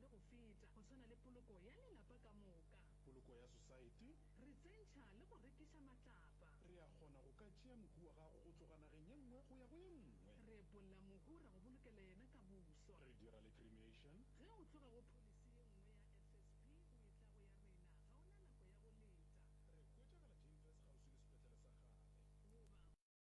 le go feta go tshwana le poloko ya lelapa ka moka, poloko ya society, re tsentšha le go rekiša matlapa, re a kgona go ka tšea mohu wa gago go tloga nageng ye nngwe go ya go ye nngwe, re epolola mohu ra go bolokela yena ka boso, re dira le cremation, ge o tloga go pholisi ye nngwe ya FSP o e tla go ya rena ga ona nako ya go leta, re kwetšagala James kgauswi le sepetlele sa gale. goba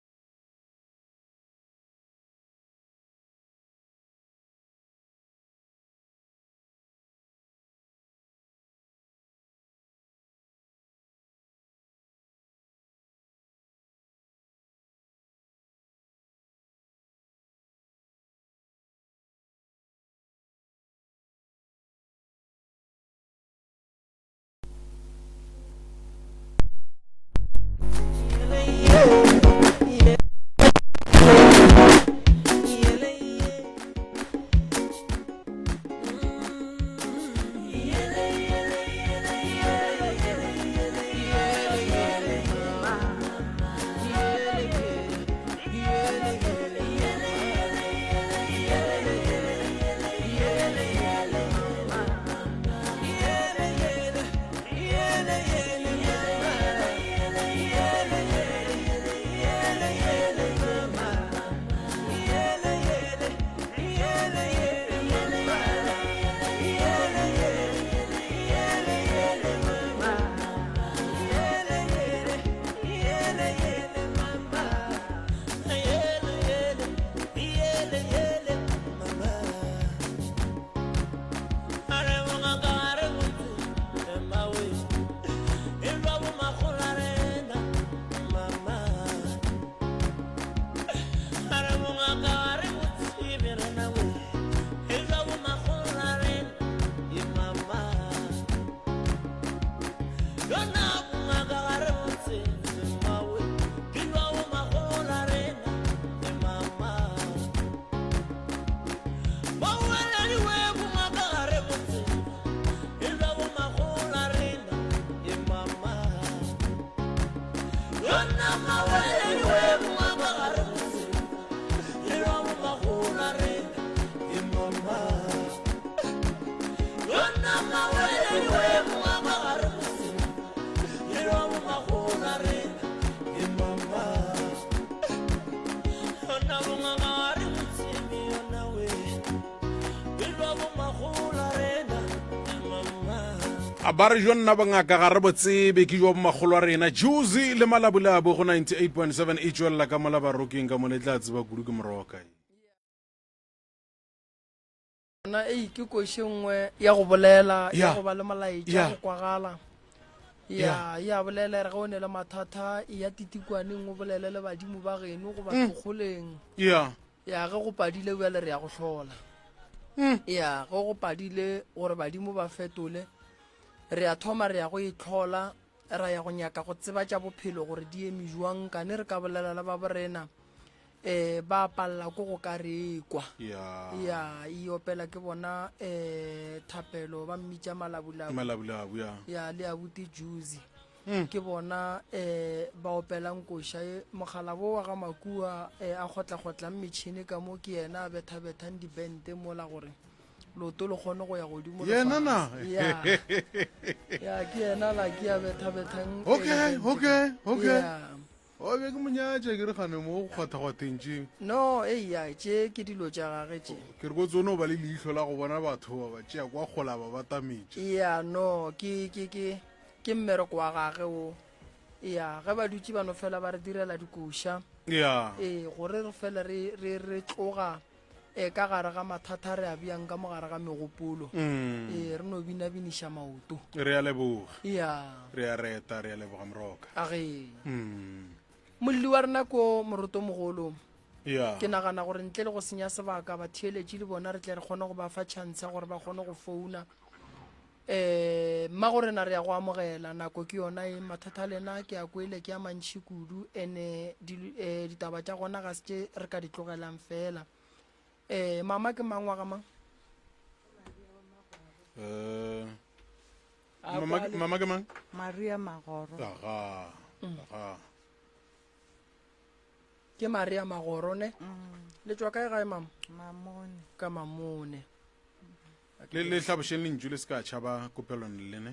a ba re jo nna bangaka ga re botsebe ke jo bomagolo a rena juicy le malabulabo go 98.7 e tswelela ka mola barokeng ka mole tla tseba kudu ke moroka na ke koše nngwe ya go bolela ya go ba le malaetša go kwagala ya bolela re ga o ne le mathata ya titikwaneng o bolele le badimo ba geno go batlogoleng ya ge go padile bjale re ya go hlola ya ge go padile gore badimo ba fetole re a thoma re ya go itlhola ra ya go nyaka go tseba tša bophelo gore di eme jwang kane re ka bolela le ba borena ba palela ko go ka rekwa ya e opela ke bona thapelo ba mmitša malabulabu ya le abuti juicy ke bona ba opelang koša mogala bo wa ga makua a kgotla metšhini ka mo ke yena a bethabethang dibente mola gore loto le kgone go ya godimo ya ke yena la ke a bethabethang okay o be ke monyatša ke re gane mo go kgwathagwathentšeng no ya tše ke dilo tša gage tše ke re ko tsone o ba le leihlo la go bona batho ba ba tšea kwa kgola ba batametše ya no ke mmereko wa gage o ya ge ba dutse ba no fela ba re direla dikoša gore re fela re tloga ka gare ga mathata re a bjang ka mogare ga megopolo re no binabiniša maoto re a leboga ya re a reta re a leboga moroka age molli wa rena ko moroto mogolo ke nagana gore ntle le go senya sebaka batheeletše le bona re tle re kgone go ba fa chance gore ba kgone go founa mma gore na re ya go amogela nako ke yona mathata lena ke a kwele ke a mantšhi kudu ene ditaba tša gona ga se re ka di tlogelang fela mama ke mang wa ga mang mama ke mang Maria Magoro ke Maria Magoro ne le tswa kae gae mama Mamone ka Mamone le tlhabošeng le ntšu le se ka tšhaba kopelwane lene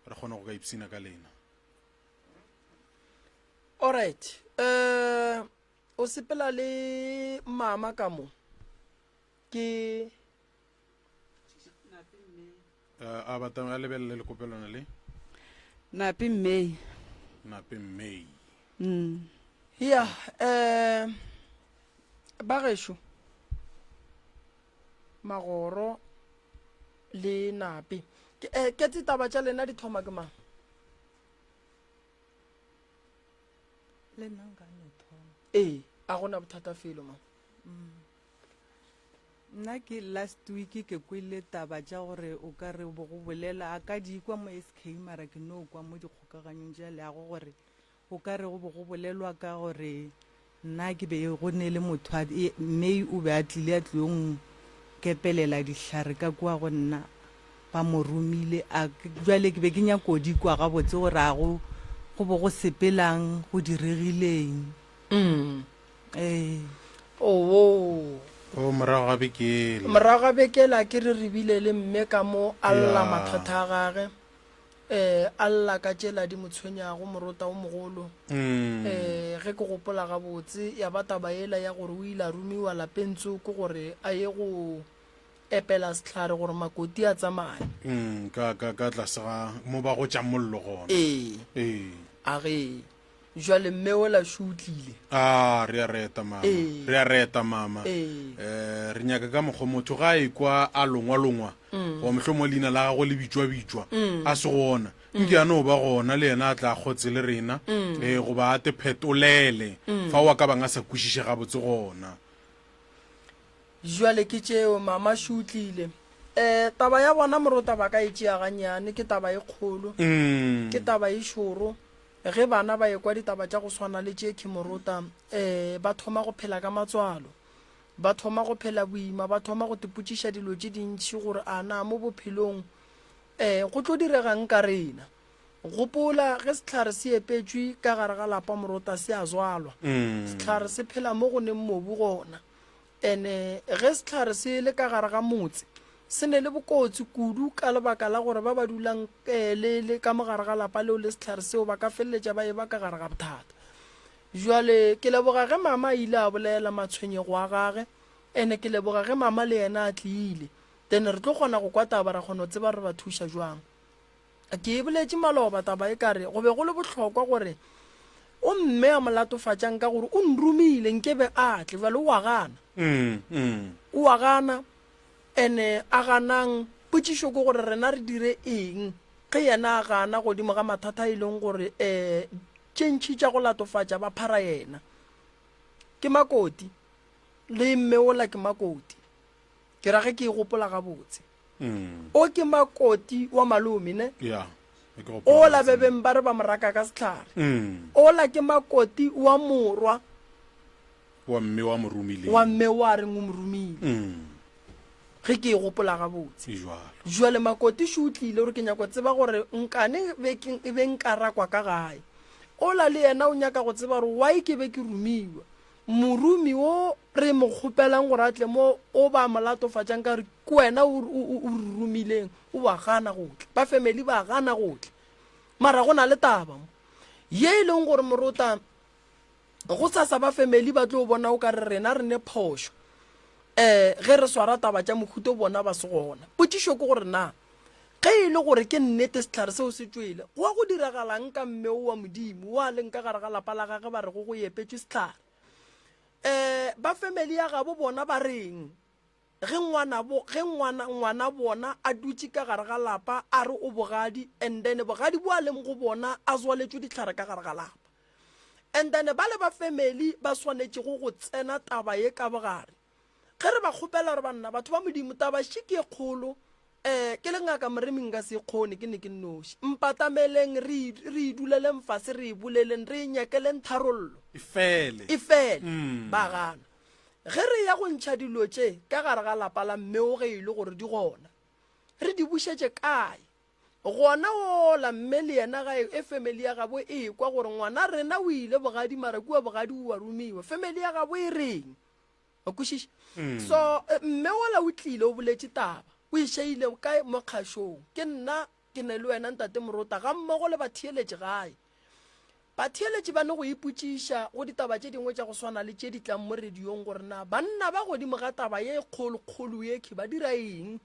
re kgona go ka ipsina ka lena. Alright, o sepela le mama ka mo ke a batang a lebelele le kopelwane le Napi May. Napi May. ya ba gešo magoro le Napi ke tse taba tša lena di thoma ke mang? Le nanga no thoma. A gona bothata felo mang? Nna ke last week ke kwile taba tša gore o ka re bo go bolela a ka di kwa mo SK mara ke no kwa mo dikgokaganyong tša le go gore o ka re go bo go bolelwa ka gore nna ke be go ne le motho May o be a tlile a tlong kepelela dihlare ka kwa go nna ba mo romile a jwale ke be ke nya kodi kwa ga botse gore a go bo go sepelang go diregileng. Morago ga bekele morago ga bekela ke re bile le mme ka mo alla mathata a gage alla ka tšela di motshwenyago morota o mogolo ge ke gopola gabotse ya ba taba ela ya gore o ile a romiwa lapentso ke gore a ye go epela sehlare gore makoti a tsamaye ka tlase ga mo ba go tša mollo gona. a ge jwale mme ola šutlile re a reta mama re nyaka ka mokgwa motho ga e kwa a longwa go mohlomong leina la gago le bitswa a se gona nke a no ba gona le yena a tla kgotse le rena goba a te phetolele fa wa ka bang a sa kwešiše gabotse gona. jwale ke tšeo mama šutlile taba ya bona morota ba ka e tšea ganyane ke taba e kgolo ke taba e šoro ge bana ba ekwa ditaba tša go swana le tše ke morota ba thoma go phela ka matswalo ba thoma go phela boima ba thoma go tepotšiša dilo tše dintši gore a na mo bophelong go tlo diregang ka rena gopola ge sehlare se epetšwe ka gare ga lapa morota se a zwalwa sehlare se phela mo go neng mobu gona ene ge sehlare se le ka gare ga motse se ne le bokotsi kudu ka lebaka la gore ba ba dulang le ka mogare ga lapa leo le sehlare seo ba ka feleletša ba e ba ka gare ga bothata. Jwale ke leboga ge mama a ile a bolela matshwenyego a gage ene ke leboga ge mama le yena a tlile then re tlo kgona go kwa taba ra kgona go tseba re ba thuša jwang. Ke e boletše maloba taba e kare go be go le bohlokwa gore o mme a molatofatšang ka gore o nromile nkebe a tle jwale o a gana o a gana ene a ganang potšišo ke gore rena re dire eng ge yena a gana godimo ga mathata e leng gore tšentšhi tša go latofatša ba phara yena ke makoti le mme ola ke makoti ke rage ke e gopola gabotse o ke makoti wa malome ne ola bebeng ba re ba moraka ka sehlare ola ke makoti wa morwa wa mme wa reng o moromile ge ke e gopola gabotse jwale makoti se utlile gore ke nyako tseba gore nkane e be nkarakwa ka gae ola le yena o nyaka go tseba gore why ke be ke romiwa morumi o re mo kgopelang gore atle mo o ba molatofatšang ka re ke wena o rumileng o ba gana gotle ba family ba gana gotle mara go na le taba ye e leng gore morota go sasa ba family ba tlo bona o ka re rena re ne phošo ge re swara taba tša mohuto bona ba se gona potšišo ke gore na ge e le gore ke nnete sehlare seo se tswele go a go diragalang ka mme o wa modimo wa leng ka gare ga lapa la gage ba re go epetšwe sehlare ba family ya gabo bona ba reng ge ngwana bona a dutše ka gare ga lapa a re o bogadi and then bogadi bo a leng go bona a zwaletswe dihlare ka gare ga lapa and then ba le ba family ba swanetše go tsena taba ye ka bogare ge re ba kgopela re banna batho ba modimo taba šike e kgolo ke le ngaka moreming ka se kgone ke ne ke noši mpatameleng re iduleleng fase re e boleleng re e nyekeleng tharollo e fele ba gana ge re ya go ntšha dilo tše ka gare ga lapa la mme o ge e le gore di gona re di bušetše kae gona ola mme le yena gae family ya gabo e kwa gore ngwana rena o ile bogadi mara kua bogadi o wa romiwa family ya gabo e reng o kwešiša so mme ola o tlile o boletše taba o e shaile kae mo kgašong ke nna ke ne le wena ntate Morota ga mmogo le batheeletše gae batheeletše ba ne go ipotšiša go ditaba tše dingwe tša go swana le tše di tlang mo radiong gore na banna ba godimo ga taba ye kgolokgolo yeke ba dira eng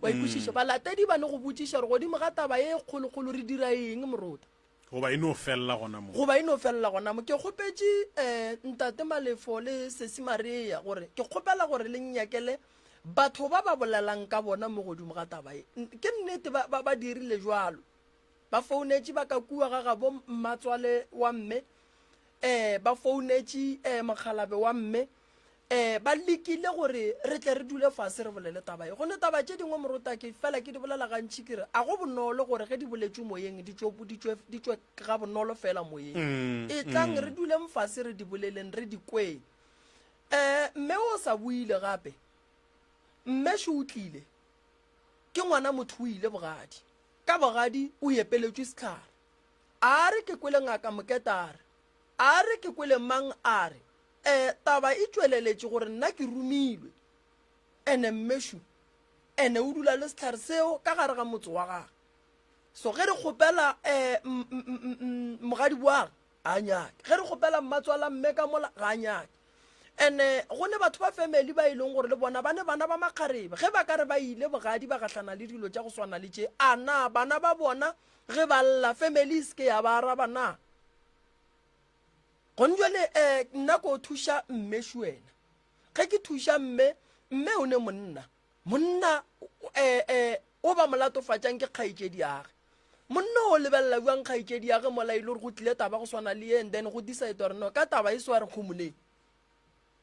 wa ikwešiša balatedi ba ne go botšiša gore godimo ga taba ye kgolokgolo re dira eng Morota goba e no felela gona mo goba e no felela gona mo ke kgopetše ntate Malefo le Sesimaria gore ke kgopela gore le nnyakele batho ba ba bolelang ka bona mo godimo ga taba e ke nnete ba dirile jwalo ba founetše ba ka kua ga gabo Mmatswale wa mme ba founetše Mokgalabe wa mme ba lekile gore re tle re dule fase re bolele taba e gone taba tše dingwe Morota ke fela ke di bolela gantši kere a go bonolo gore ge di boletšwe moyeng di tšwe ga bonolo fela moyeng e tlang re duleng fase re di boleleng re di kweng mme o sa buile gape mme se o tlile ke ngwana motho o ile bogadi ka bogadi o epeletšwe setlhare a re ke kwele ngaka Moketare a re ke kwele mang a re taba e tšweleletše gore nna ke romilwe ene mmešo ene o dula le setlhare seo ka gare ga motse wa gage so ge re kgopela mogadi boage a nyake ge re kgopela Mmatswala mme ka mola ga nyake ene gone batho ba family ba ileng gore le bona bana ba makgarebe ge ba ka re ba ile bogadi ba gahlana le dilo tša go swana le tše ana bana ba bona ge ba lla family se ke ya ba araba na gone jwale nna ko thuša mmešo wena ge ke thuša mme o ne monna o ba molatofatšang ke kgaetšedi age monna o lebelela bjang kgaetšedi age mola ile gore go tlile taba go swana le ye and then go decide gore no ka taba e swa re khomoleng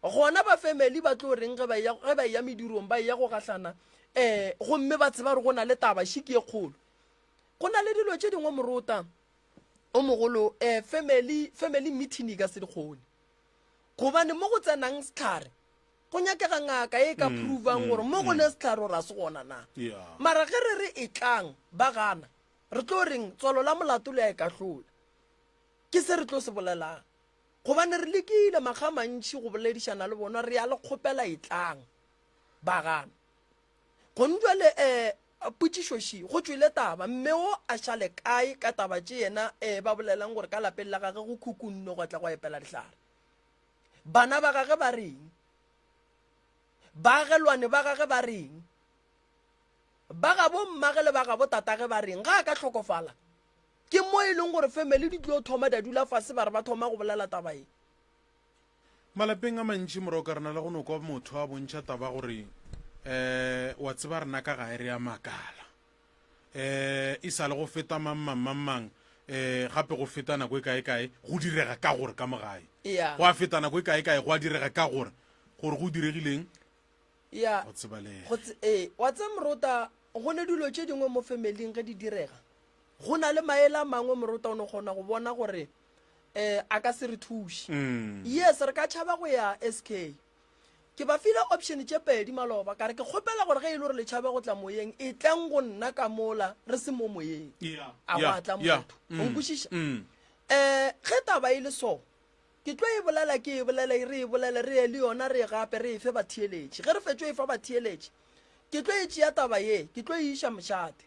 gona ba family ba tlo reng ge ba ya medirong ba ya go gahlana gomme ba tseba re go na le taba shiki e kgolo go na le dilo tše dingwe Morota o mogolo family meeting ka se dikgone gobane mo go tsenang setlhare go nyakega ngaka e ka provang gore mo go ne setlhare o ra se gona na mara ge re e tlang ba gana re tlo reng tswalo la molato le a e ka hlola ke se re tlo se bolelang gobane re lekile makga mantši go boledišana le bona re ya le kgopela e tlang ba gana gone jwale potšišoši go tswile taba mme o a šale kae ka taba tše yena ba bolelang gore ka lapeng la gage go khukunne go tla go epela dihlare bana ba gage ba reng baagelwane ba gage ba reng ba gabo mmage le ba gabo tatage ba reng ga a ka tlhokofala ke mo e leng gore family di tlo thoma da dula fase ba re ba thoma go bolela taba e malapeng a mantši moroka rena le go no kwa motho a bontšha taba gore wa tseba rena ka gae re ya makala e sa le go feta mang gape go feta nako e kae go direga ka gore ka mogae go a feta nako e kae go a direga ka gore go diregileng wa tseba le wa tse Morota go ne dilo tše dingwe mo familyng ge di direga go na le maela mangwe Morota o ne kgona go bona gore a ka se re thuše yes re ka tšhaba go ya SK ke ba fila option tše pedi maloba ka re ke kgopela gore ge e le gore le tšhaba go tla moyeng e tlang go nna ka mola re se mo moyeng a go atla motho o nkwešiša ge taba e le so ke tlo e bolela re e le yona re gape re e fe batheeletše ge re fetšo e fa batheeletše ke tlo e tšea taba ye ke tlo e iša mošate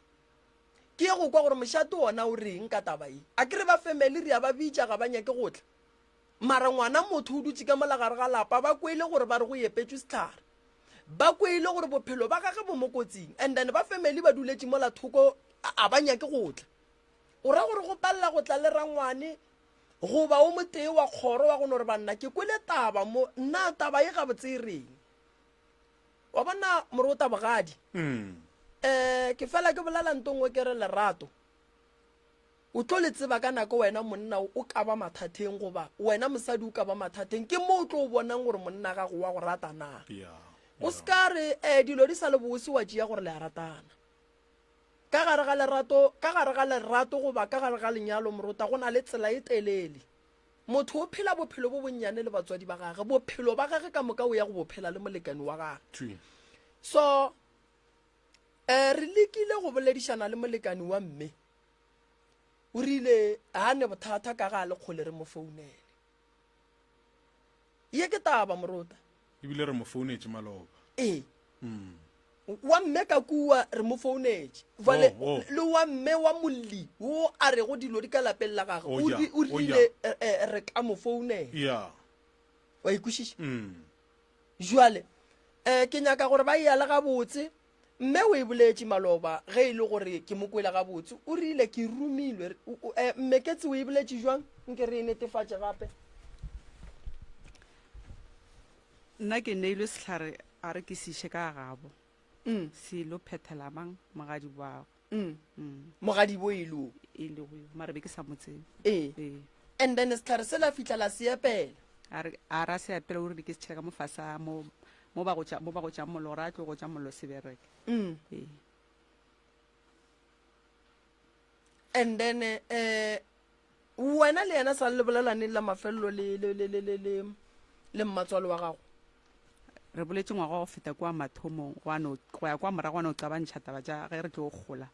ke ye go kwa gore mošate ona o reng ka taba ye a ke re ba family re ya ba bitša ga ba nyake go tla mara ngwana motho o dutse ka molagare ga lapa ba kwele gore ba re go epetswe setlhare ba kwele gore bophelo ba gage bo mo kotsing and then ba family ba duletše mola thoko a ba nyake go tla o ra gore go palela go tla le rangwane goba o motee wa kgoro wa gone gore banna ke kwele taba mo nna taba e gabotse e reng wa bona Morota bogadi ke fela ke bolela ntongwe ke re lerato o tlo le tseba ka nako wena monna o ka ba mathateng goba wena mosadi o ka ba mathateng ke mo o tlo o bonang gore monna gago wa go rata na o ska re dilo di sa le bose wa tšea gore le a ratana ka gare ga lerato goba ka gare ga lenyalo Morota go na le tsela e telele motho o phela bophelo bo bonnyane le batswadi ba gage bophelo ba gage ka moka o ya go bophela le molekane wa gage so re lekile go boledišana le molekane wa mme o rile a ne bothata ka ga le kgole re mo founele ye ke taba Morota ebile re mo founetse maloba wa mme ka kua re mo founetse vale Oh. le wa mme wa molli o a re go dilo di ka lapeng la gagwe Oh, yeah. o Oh, rile re ka mo founela ya wa ikwešiša mm jwale ke nyaka gore ba eala gabotse mme o e boletše maloba ge e le gore ke mo kwela gabotse o rile ke rumilwe mme ketse o e boletše jwang nke re e netefatše gape nna ke neilwe setlhare a re ke seiše ka gabo se ilo phethela mang mogadi boago mogadi bo e lo e le go mare be ke sa motsebe and then setlhare se la fitlhela se epela a ra se apela ore di ke se tšhela ka mofasa mo ba go tša mollo gore a tlo go tša mollo se bereke and then wena le yena sa le bolelaneng la mafelelo le mmatswalo wa gago re boletse ngwaga go feta kwa mathomong go ya kwa morago ane o qabantšha taba tša ge re tlo go gola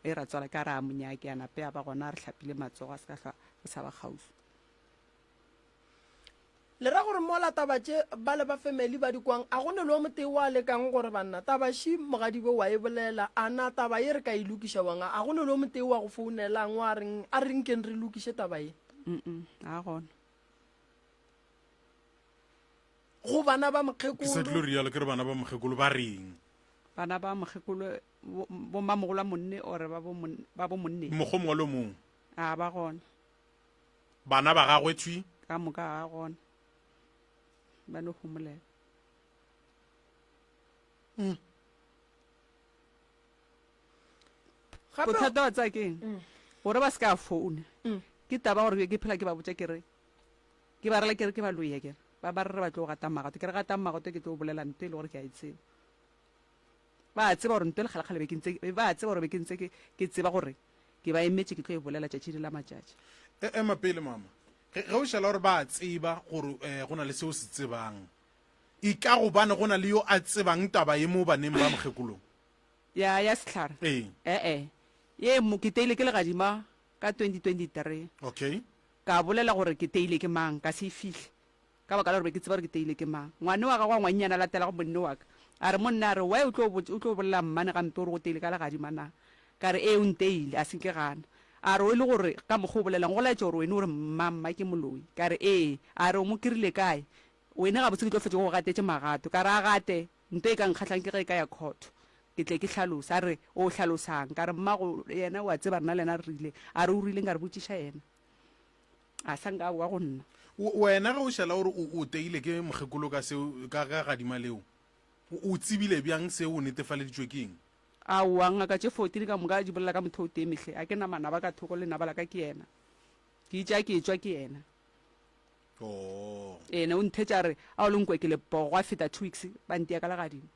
e ra tswala ka re a monyake a nape a ba gona re tlhapile matsogo a se ka hlwa go sa ba kgaufi le ra gore mola taba tše ba le ba family ba dikwang a gone le o motee wa lekang gore banna taba še mogadi be wa e bolela a na taba ye re ka e lokiša wanga a gone le o motee wa go founelang a renkeng re lokiše taba ye a gona go bana ba ke sa tlo mokgekolo rialo ke re bana ba mokgekolo ba reng bana ba mokgekolo bommamogolo a monne ore ba bo monne mogomongwe le mongwe a ba gona bana ba gagwe tšwi ka moka a gona ba no homolela bothata wa tsa keng gore ba se ka foune ke taba gore ke phela ke ba botsa kere ke ba rela kere ke ba loya kere ba re ba tlo gata magato ke re gata magato ke tlo bolela nto e le gore ke a itseba ba tseba gore nto le kgalekgale ba tseba gore be ke ntse ke tseba gore ke ba emetse ke tlo e bolela tšatši di la matšatši ema pele mama ge o šala gore ba tseba gore go na le seo se tsebang e ka gobane go na le yo a tsebang taba ye mo baneng ba mokgekolong ya setlhare ye ke teile ke legadima ka 2023 okay ka bolela gore ke teile ke mang ka se fihle ka baka la gore be ke tseba gore ke teile ke mang ngwane wa ka wa ngwannyana latela go monne wa ka a re monna a re wa o tlo bolela mmane gampe gore go teile ka legadima na ka re o nteile a senke gana a re o le gore ka mokgwa o bolelang go laetse gore wene gore mmamma ke moloi ka re a re o mo kirile kae wene ga botse ke tlo fetse go gatetse magato ka re a gate nto e ka nkgatlhang ke ge e ka ya kgotho ke tle ke tlhalosa a re o tlhalosang ka re mmago yena wa tseba rena lena re rile a re o rileng ka re botsiša yena a sanka wa go nna wena ge o šala gore o teile ke mokgekolo ka gadima leo o tsebile bjang seo o netefaleditšwe ke eng aowa ngaka tše 14 ka moka di bolela ka motho o temetlhe a ke na manaba ka thoko le naba la ka ke yena ke itša ke etswa ke yena ene o nthetša re a o lenkwe ke lepogo a feta 2 weeks ba ntia ka legadimo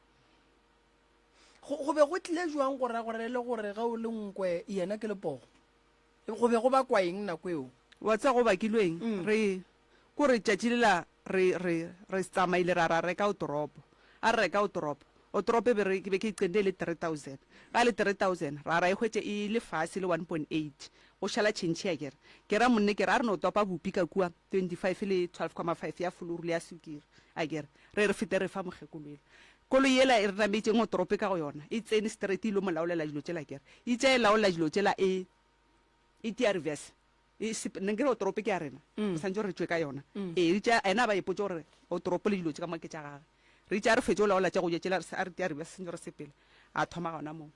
go be go tlile jwang gore gore le gore ga o le nkwe yena ke lepogo go be go ba kwa eng nako eo wa tsa go bakilweng re kore tšatši lela re tsamaile ra reka o toropo a re reka o toropo be ke iqende le 3000 ga le 3000 ra e hwetse e le fase le 1.8 go šala tšhentšhi ya ke ra monne ke ra re no topa bopi ka kua 25 le 12.5 ya fuluru le ya sukiri a kere re fete re fa mokgekolwele kolo yela e re nametseng o torope ka go yona e tsene straight ilo molaolela dilo tsela kere e tse e laolela dilo tsela e tia reverse nne ke re o torope ke ya rena o santse re tswe ka yona ena ba ipotse gore o torope le dilo tse ka make tša gage re tša re fetse o laola tša go jetsela a re tia reverse sentse re sepele a thoma gona moo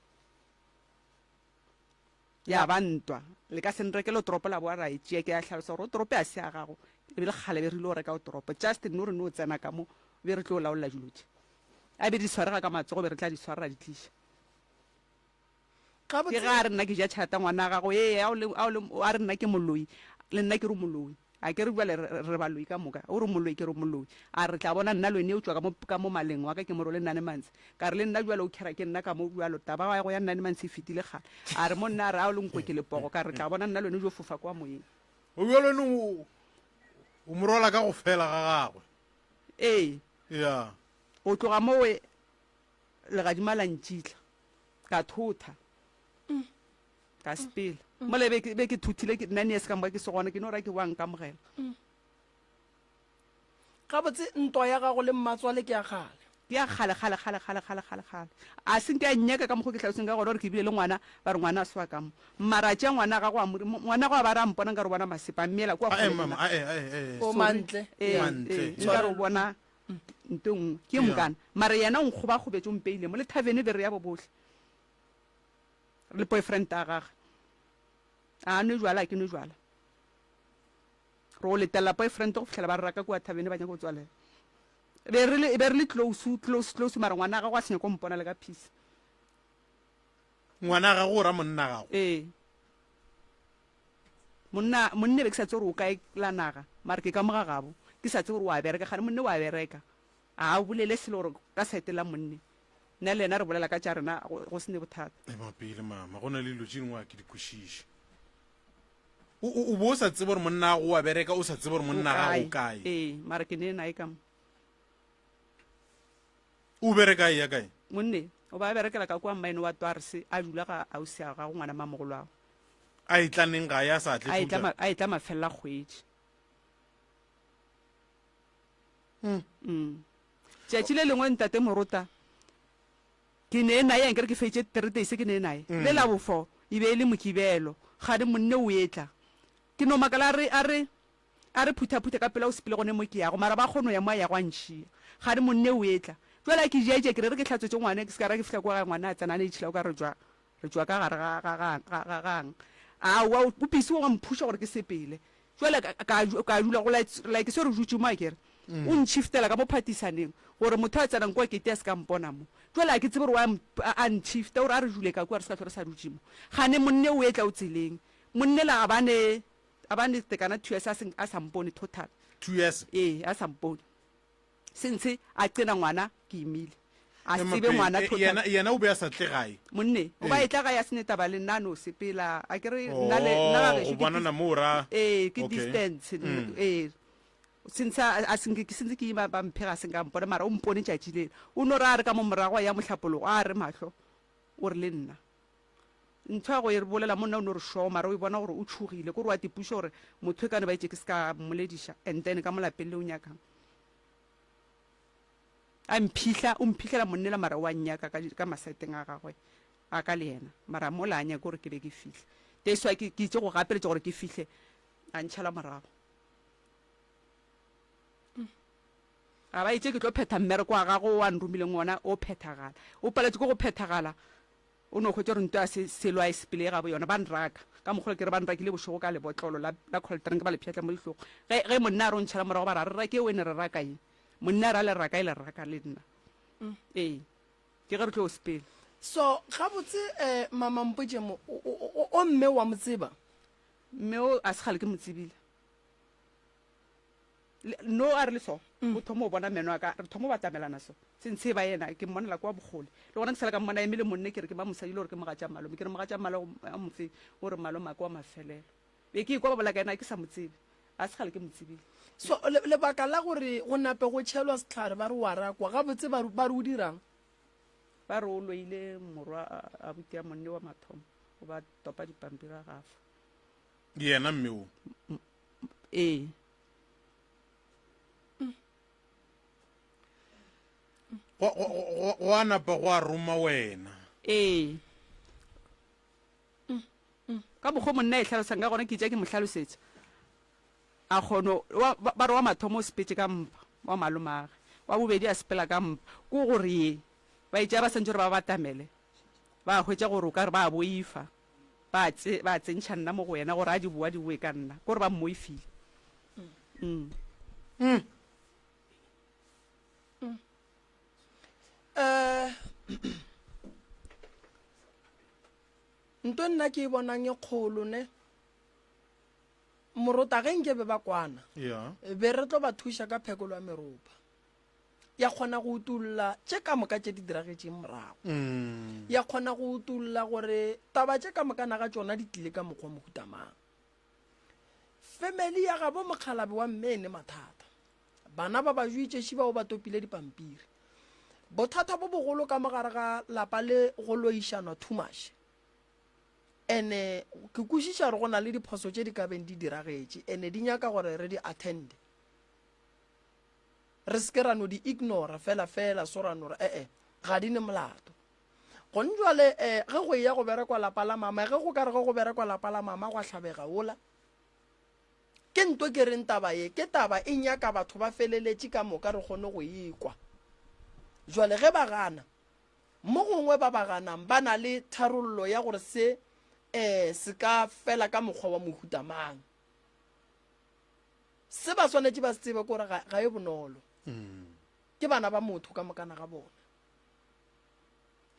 ya ba ntwa le ka senrekele o toropo la boa ra e tšea ke ya tlhalosa gore o torope a se a gago e be le kgale be rile o reka o toropo just nno re ne o tsena ka mo be re tlo o laolela dilo tše a be di swarega ka matsogo be re tla di swarera di tliša ke ga a re nna ke ja tšhata ngwana gago a re nna ke moloi le nna ke re moloi a ke re bale re baloi ka moka o re moloi ke re moloi a re tla bona nna lwene o tswa ka mo maleng wa ka ke moro le nnane mantsi ka re le nna jalo o khera ke nna ka mo jalo taba wa go ya nnane mantsi e fetile gale a re mo nna a re a o lenkwe ke lepogo ka re tla bona nna lwene o jo fofa kwa moyeng o bjalone o morola ka go fela ga gagwe ya o tloga mowe legadima la ntšhitla ka thotha ka sepela mole be ke thuthile nane se ka moka ke se gona ke no ra ke wang ka mogela ga botse ntwa ya gago le mmatswale ke ya gale ke ya kgale a seng ke a nnyaka ka mokgo ke tlhaloseng ka gore ke bile le ngwana ba re ngwana a swa ka mo mara tša ngwana ga go a ba ra mpona nka re bona masepa mmela kua mama o mantle nka re bona nto nngwe ke mokana mara yena o nkgobakgobetse o mpeile mo le tavene be re ya bo botlhe le boyfriend a gage a nwe jwala ke nwe jwala re o letela boyfriend go fitlhela ba re raka kua tavene ba nyaka go tswalela be re le close mara ngwana ga go a senya ko mpona le ka peace ngwana ga go ra monna gago monne be ke sa tse gore o kae la naga mara ke ka moga gabo ke sa tse gore wa bereka gane monne wa bereka a o bolele selo gore ka saetela monne nna le ena re bolela ka tša rena go sene bothata mapele mama go na le dilo tše dingwe a ke di kwešiše o bo o sa tsebe gore monna gago wa bereka o sa tsebe gore monna gago kae mara ke ne nae ka mo o bereka ya kae monne o ba berekela ka kwa mmaene wa twarse a dula ga ausi a gago ngwana mamogolo ago a itlaneng ga ya sa tle a itla mafelela kgwedi tšatši le lengwe ntate morota ke ne nae yang kere ke fetse 3 days ke ne nae le la bofo e be le mokibelo ga di monne o etla ke no makala a re phutha ka pela o sepile gone mo ke yago mara ba kgono ya mo ya gwantšhia ga di monne o etla jwale ke jeje ke re ke tlhatswetse ngwane ke se ka ra ke fihla kwa ngwana a tsana ne itšhila o ka re jwa ka gare ga gang a wa o pisi wa mphusha gore ke sepele jwale ka dula go like se re jutse mo akere o ntshiftela ka mo phatisaneng gore motho a tsanang kwa kete a se ka mpona mo jwale ke tsebe gore a ntshifta gore a re jule ka kwa re se ka tlhore sa dutse mo gane monne o etla o tseleng monne la a bane tekana 2 years a sa mpone total 2 years a sa mpone since a qena ngwana ke imile a sebe ngwana total yena o be a sa tle gae monne o ba etla ga ya seneta ba le nano sepela a kere nna ga o bona na mora ke distance since ke ima ba mphega seng ka mpona mara o mpone tšatši lele o no re a re ka mo morago ya mohlapologo a re mahlo o re le nna ntho ya go e re bolela monna o ne re sho mara o bona gore o tshogile kore wa tipuša gore motho e kane ba etse ke se ka mmolediša and then ka molapeng le o nyakang o mphihlela monnela mara wa nnyaka ka masaeteng a gagwe a ka le yena mara mo la nyaka gore ke be ke fihle teswa ke itse go gapeletša gore ke fihle a ntšhala morago a ba itse ke tlo phetha mmereko wa gago wa nromileng ona o phethagala o paletse ke go phethagala o no khwetse re nto a selo a isepele ga bo yona ba nraka ka mogolo ke re ba nrakile bošogo ka lebotlolo la coltrane ke ba le pšhatla mo ditlhogo ge monna a re o ntšhala morago ba ra re rake o ene re raka eng monna a ra le raka e le raka le nna ke ge re tlo o sepele so ga botse mama mpotse mo o mme wa motseba mme o a se gale ke motsebile no a re le so o thomo o bona meno aka re thomo ba tamelana so sentse ba yena ke mmonela kwa bogole le gona ke sala ka mmona emile monne ke re ke ba mosadile gore ke mogatša malo ke re mogatša malo a mofe o re malo mako wa mafelelo be ke kwa ba bola ka ena ke sa motsebe a se gale ke motsebile so lebaka la gore go nape go tšhelwa setlhare ba re wa rakwa ga botse ba re o dirang ba re o loile morwa a butia monne wa mathomo o ba topa dipampiri a gafa yena mme o go a napa go a roma wena ka bokgo monna e tlhalosang ka gona ke tša ke mo tlhalosetša a kgono ba re wa mathomo o sepetse ka mpa wa malomage wa bobedi a sepela ka mpa ko gore ye ba itša ba santse gore ba batamele ba hwetša gore o ka re ba boifa ba tsentšha nna mo go wena gore a di boa di boe ka nna kore ba mmoifile nto nna ke e bonang e kgolo ne morota ge nke be ba kwana be re tlo ba thuša ka phekolo ya meropa ya kgona go utulla tše ka moka tše di diragetseng morago ya kgona go utulla gore taba tše ka moka naga tšona di tlile ka mokgwa mohutamang family ya gabo mokgalabe wa mmene mathata bana ba ba juitšeši bao ba topile dipampiri bothata bo bogolo ka mogare ga lapa le go loišanwa too much ene ke kwešiša re go na le diphoso tše di ka beng di diragetše ene di nyaka gore re di attende re seke ra no di ignora fela so ra no re ga di ne molato gon jwale ge go ya go berekwa lapa la mama ge go ka re go berekwa lapa la mama go tlhabega ola ke ntwe ke reng taba ye ke taba e nyaka batho ba feleletše ka moka re kgone go ekwa jwale ge ba gana mo gongwe ba ba ganang ba na le tharollo ya gore se ka fela ka mokgwa wa mohuta mang se ba swanetše ba se tsebe kore ga e bonolo ke bana ba motho ka mokana ga bona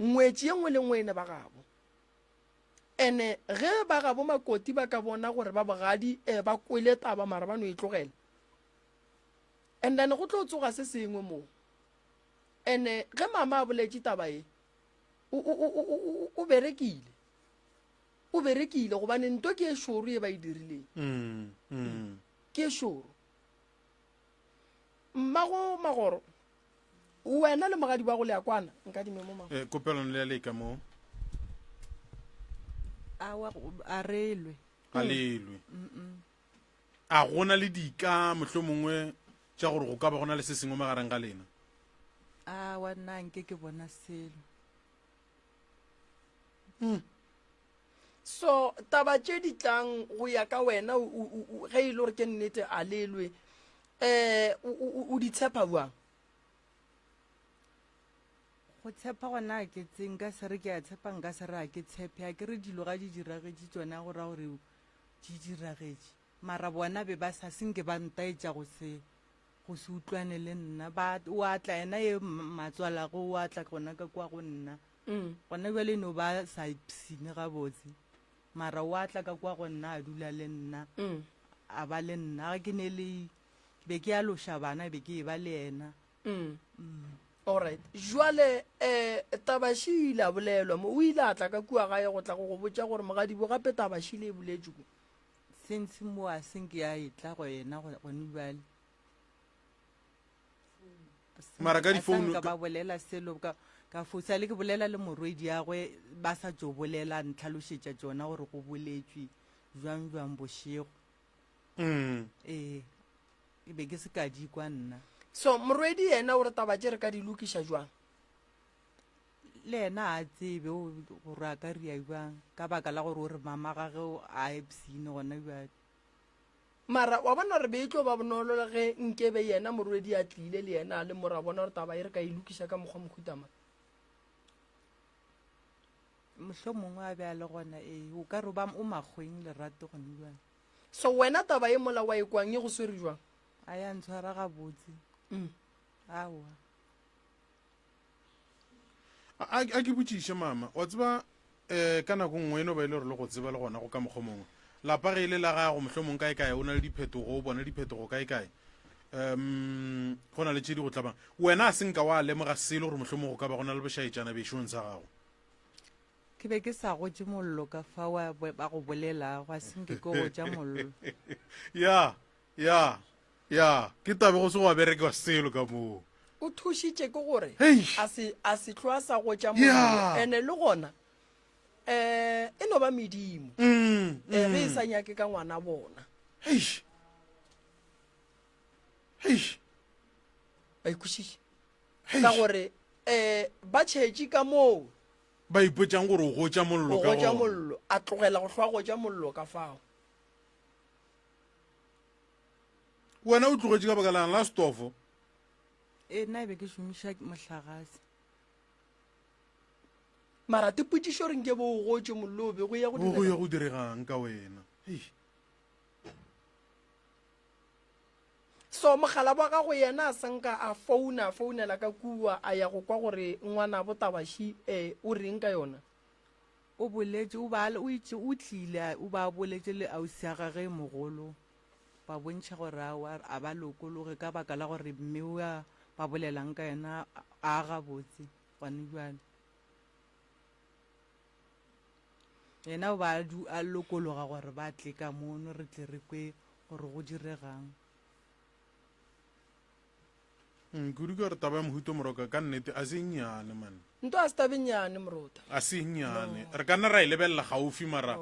ngwetši ye nngwe le nngwe e ne ba gabo ene ge ba gabo makoti ba ka bona gore ba bogadi ba kwele taba mara ba no e tlogela and then go tlo tsoga se sengwe moo ene ge mama a boletše taba e o berekile gobane nto ke e šoro e ba e dirileng ke e šoro mmago magoro wena le mogadi ba go le ya kwana nka dimemo mago kopelano le ya leka mo a relwe a lelwe a gona le dika mohlho mongwe tša gore go ka ba gona le se sengwe magareng ga lena wa nna nke ke bona selo so taba tše di tlang go ya ka wena ge e le gore ke nnete a lelwe o di tshepa buang go tshepa gona ke tseng ka se re ke a tshepa nka se re a ke tshepe a ke re dilo ga di diragetše tsona go ra gore di diragetše mara bona be ba sa senke ba ntaetša go se utlwane le nna o atla ena ye matswalago o atla gona ka kwa go nna gona bjale no ba sa ipsine gabotse mara o atla ka kwa go nna a dula le nna a ba le nna ga ke ne le be ke a loša bana be ke e ba le ena alright jwale tabaši ile a bolelwa mo o ile a tla ka kua gae go tla go go botša gore mogadibo gape tabaši le e boletšeko sense mo a senke a etla go ena gone bjale mara ka difounu ka ba bolela selo ka fosa le ke bolela le morwedi ya gwe ba sa tšo bolela ntlhalošetša tšona gore go boletšwe jwang bošego e be ke se ka di kwa nna so morwedi yena o re taba tše re ka di lokiša jwang le ena a tsebe gore a ka ria jwang ka baka la gore o re mama gage a epsine gona jwale mara wa bona re be e tlo ba bonolo le ge nkebe yena morwedi a tlile le yena a le mora bona gore taba e re ka e lokiša ka mokgwa mokhutama mohlho mongwe a be a le gona o ka re o makgweng lerate gone jwale so wena taba e mola wa ekwang e go swere jwang a ya ntshwara gabotse awa a ke botšiše mama wa tseba ka nako nngwe eno ba ile gore le go tseba le gona go ka mokgwa mongwe lapa ge ile la gago mohlho mongwe kae o na le diphetogo o bona diphetogo kae go na le tšedi go tlabang wena a senka wa lemoga selo gore mohlho mongwe go ka ba go na le bošaetšana bešong sa gago ke be ke sa gotse mollo ka fa ba go bolelago a senke ke go ja mollo ya ke tabe go se go a bereke wa selo ka moo o thušitše ke gore Hei. a se tloa sa go tša mollo ene le gona e no ba medimo ge e sa nyake ka ngwana bona ba ikwešiše ka gore ba tšhetše ka moo ba ipotšang gore o go tša mollo go ka tša gona mollo a tlogela go hlwa go tša mollo ka fao wena o tlogetše ka baka lang la stofo nna be ke šomiša mohlagase mara tepotšišo re nke bo o gotše mollo o be go ya go go ya dira go diregang ka wena so mogala wa gago yena a sanka a founela ka kua a ya go kwa gore ngwana botabaši o reng ka yona o boletše o tlile o ba boletše le ausi ya gage mogolo ba bontšha gore a ba lokologe ka baka la gore mme o ba bolelang ka yena a gabotse gone jale yena o ba a lokologa gore ba tle ka mono re tle re kwe gore go diregang kudu ka gore taba ya mohuto moroka ka nnete a se nnyane man nto a se tabenyane morota a se nnyane re ka nna ra e lebelela gaufi mara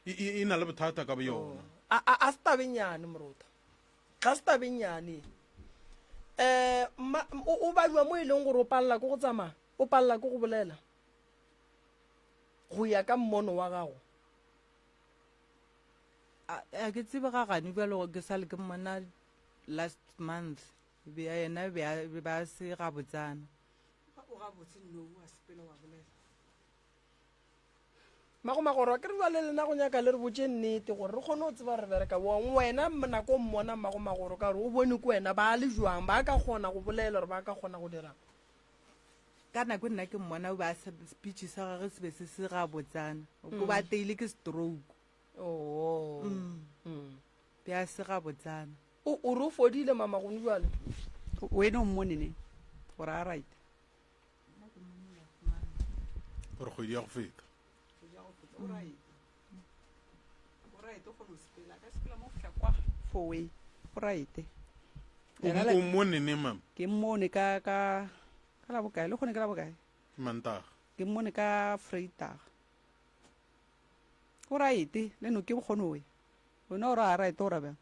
e na le bothata ka bo yona a se tabenyane morota ga se tabenyane o badiwa mo e leng gore o palela ko go tsamaya o palela ko go bolela go ya ka mmono wa gago a ke tsebe ga gane bjalo ke sa le ke mmona last month be a yena be ba se ga botsana magoro ke re ba le lena go nyaka le re botse nnete gore re kgone go tseba re bereka bong wena nako mmona magoro ka re o bone ko wena ba le jwang ba ka kgona go bolela gore ba ka kgona go dirang ka nako nna ke mmona ba speech sa gage se be se se ga botsana ko ba teile ke stroke be a se ga botsana o re o fodile mamagone jale wena o mmonene gore a right gore kgwedi ya go feta for way right o monene mama ke mmone ka la bokae le gone ke la bokae mantaga ke mmone ka freitag o right le no ke bokgone we wena o re a right o ra bjang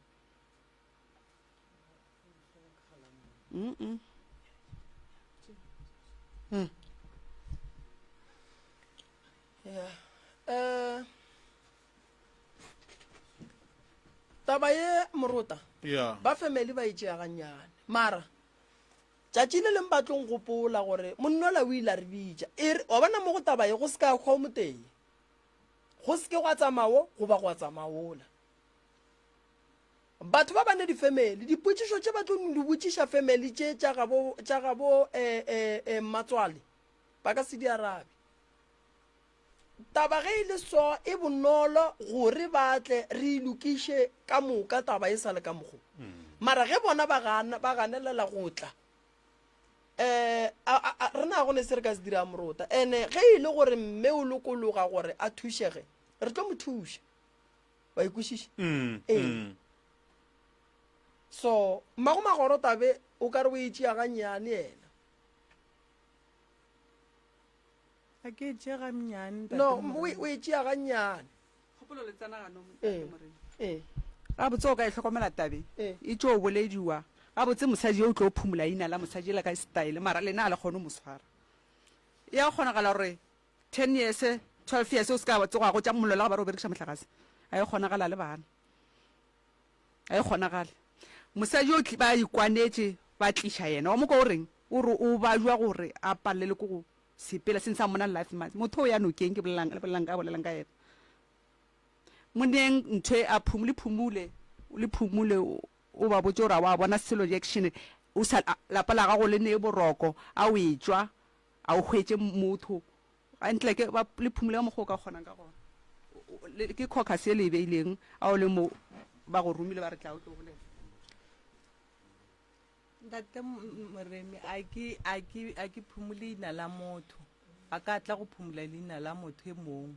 taba ye morota ya ba family ba itšea gannyane mara tšatši le leng batlong gopola gore monnola o ile a re bitša wa bona mo go taba ye go se ka kgwa mo teng go se ke go a tsamao goba go a tsamaola batho ba bane di-family dipotšišo tše batlong di botšiša family tše tša gabo matswale ba ka se di arabe taba ge e le so e bonolo gore batle re ilokiše ka moka taba e sa le ka mokgo mara ge bona ba ganelela go tla re na go ne se re ka se dira morota ande ge e le gore mme o lokologa gore a thušege re tlo mo thuša wa ikwešiša so magoro tabe o ka re o itšea gannyane yena a ke tšea ga mnyane no o itšea gannyane ga botse o ka e tlhokomela tabe e tšo o bolediwa ga botse mosadi yo o tlo o phumola ina la mosadi ela ka style mara lena a le kgone o moswara ya kgonagala gore 10 years 12 years o se ka tsoga go tša molelo ga ba re o berekiša motlakase a e kgonagala le bana a e kgonagale mosadi yo ba ikwanetše ba tliša yena wa moka o reng o re o ba jwa gore a palele ko go sepela se ntse a mona life month motho o ya nokeng ke bolelang ka yena moneng ntho e a phumule o ba botse gore a wa bona selo jaction o sa lapa la gago le ne boroko a o etswa a o hwetse motho a ntle ke ba le phumule ka mogo ka kgonang ka gona ke caucus e le beileng a o le mo ba go rumile ba re tla o tlo bolela ntate moremi a ke phumole leina la motho a ka tla go phumola leina la motho e mongwe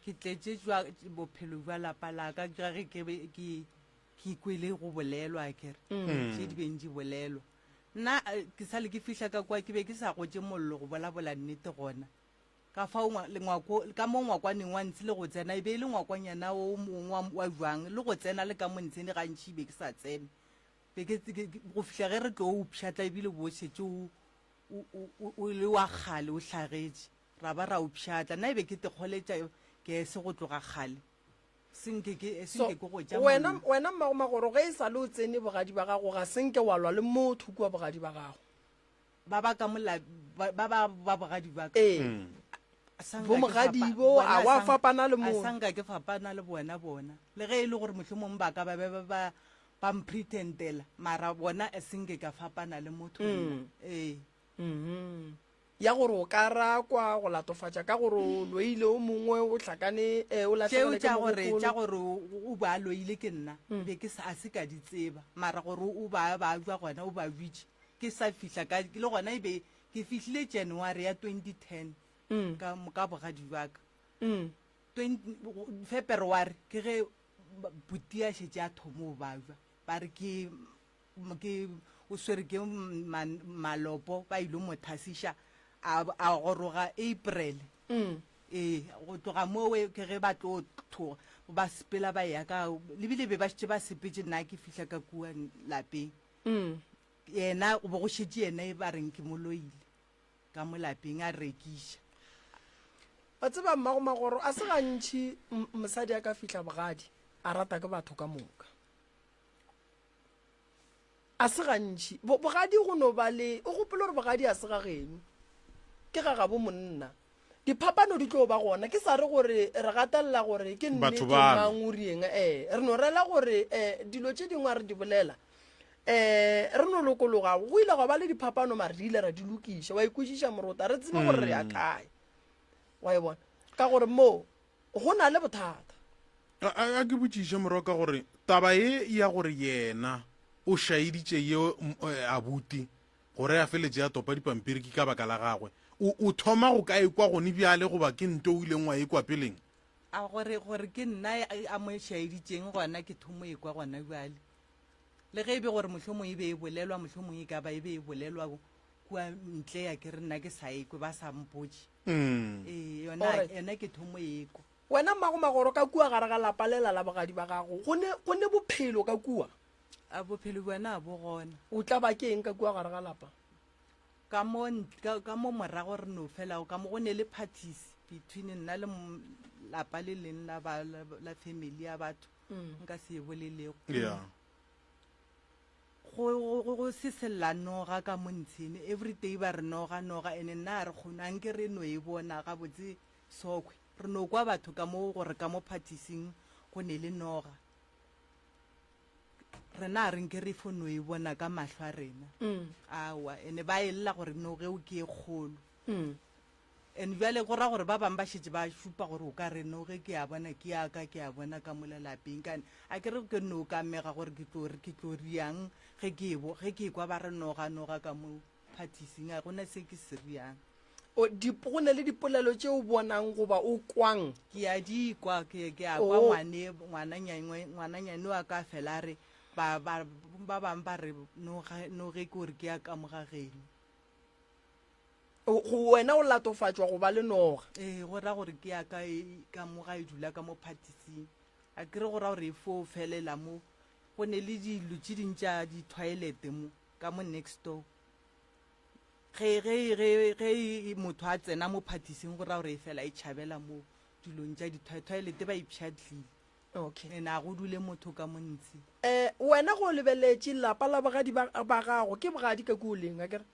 ke tletse jwa bophelo jwa lapa la ka ge ke ikwele go bolelwa kere tše di beng di bolelwa nna ke sa le ke fihla ka kwa ke be ke sa gotse mollo go bolabola nnete gona ka fa ka mo ngwakwaneng wa ntse le go tsena e be e le ngwakwanyana o mongwe wa jwang le go tsena le ka mo ntsheng le gantšhi e be ke sa tsene go fihla ge re tlo o pšhatla ebile bošetse o le wa kgale o hlagetše ra ba ra o pšhatla nna e be ke tekgoletša ke se go tloga kgale senke ke go ja wena magoro ge e sa le o tsene bogadi ba gago ga senke wa lwa le motho kua bogadi ba gago ba ba ka mola ba bogadi ba ka bo mogadi bo a wa fapana le mo sanka ke fapana le bona le ge e le gore mohlomong ba ka ba mpretendela mara bona a senke ka fapana le motho ya gore o ka rakwa go latofatša ka gore o loile o mongwe o hlakane o latlhegile tša gore o ba loile ke nna be ke a se ka di tseba mara gore o ba jwa gona o ba bitše ke sa fihla le gona ebe ke fihlile January ya 2010 ka bogadi ba ka February ke ge buti a šetse a thomo o ba jwa ba re ke o swere ke malopo ba ile mo thasiša a goroga April go tloga mowe ke ge ba tlo thoga ba sepela ba ya ka lebile be ba šetse ba sepetse nna ke fihla ka kua lapeng yena o bo go šetse yena e ba reng ke moloile ka molapeng a rekiša ba tseba mmagomagoro a se gantšhi mosadi a ka fitlha bogadi a rata ke batho ka moka a se gantšhi bogadi go no ba le o gopole gore bogadi a se ga geno ke ga gabo monna diphapano di tlo ba gona ke sa re gore re gatelela gore ke nnete mang o rieng re no rela gore dilo tše dingwe a re di bolela re no lokologa go ile go ba le diphapano mare di ile ra di lokiša wa ikwešiša morota re tsebe gore re ya kae wa e bona ka gore mo go na le bothata a ke botšiše moro ka gore taba ye ya gore yena o šaeditše ye abuti gore a feletse ya topa dipampiri ke ka baka la gagwe o thoma go ka ekwa gone bjale goba ke nto o ileng wa ekwa peleng a gore ke nna a mo šaeditšeng gona ke thomo ekwa gona bjale le ge e be gore mohlomong e be e bolelwa mohlomong e ka ba e be e bolelwa kua ntle ya ke re nna ke sa ekwe ba sa mpotse yona ke thomo ekwa wena mmagomagoro ka kua gare ga lapa lela la bogadi ba gago go ne bophelo ka kua a bophelo bona a bo gona o tla ba ke eng ka kua gare ga lapa ka mo morago re no fela ka mo go ne le parties between nna le lapa le leng la family ya batho nka se e bolelego go se sela noga ka montshene everyday ba re noga ene nna re kgonang ke re no e bona ga botse sokwe re no kwa batho ka mo gore ka mo partising go ne le noga rena re nke re fono e bona ka mahlo a rena awa ene ba ella gore noge o ke e kgolo and bjale go ra gore ba bang ba šetse ba šupa gore o ka re noge ke a bona ke aka ke a bona ka molalapeng kane a ke re ke no ka mega gore ke tlo riang ge ke kwa ba re noga ka mo partising a gona se ke se riang go ne le dipolelo tše o bonang goba o kwang ke a di kwa ke a kwa ngwananyane wa ka fela re ba bang ba re noge ke gore ke a kamogageno wena o latofatšwa go ba le noga go ra gore ke ya ka moga e dula ka mo partising a kere go ra gore e fo felela mo go ne le dilo tše dintša di-toilete mo ka mo next door ge motho a tsena mo partising go ra gore e fela e tšhabela mo dilong tša di-toilete ba ipšhatlile okay ene a go dule motho ka montsi wena go lebeletše lapa la bogadi ba gago ke bogadi ka ko o leng a kere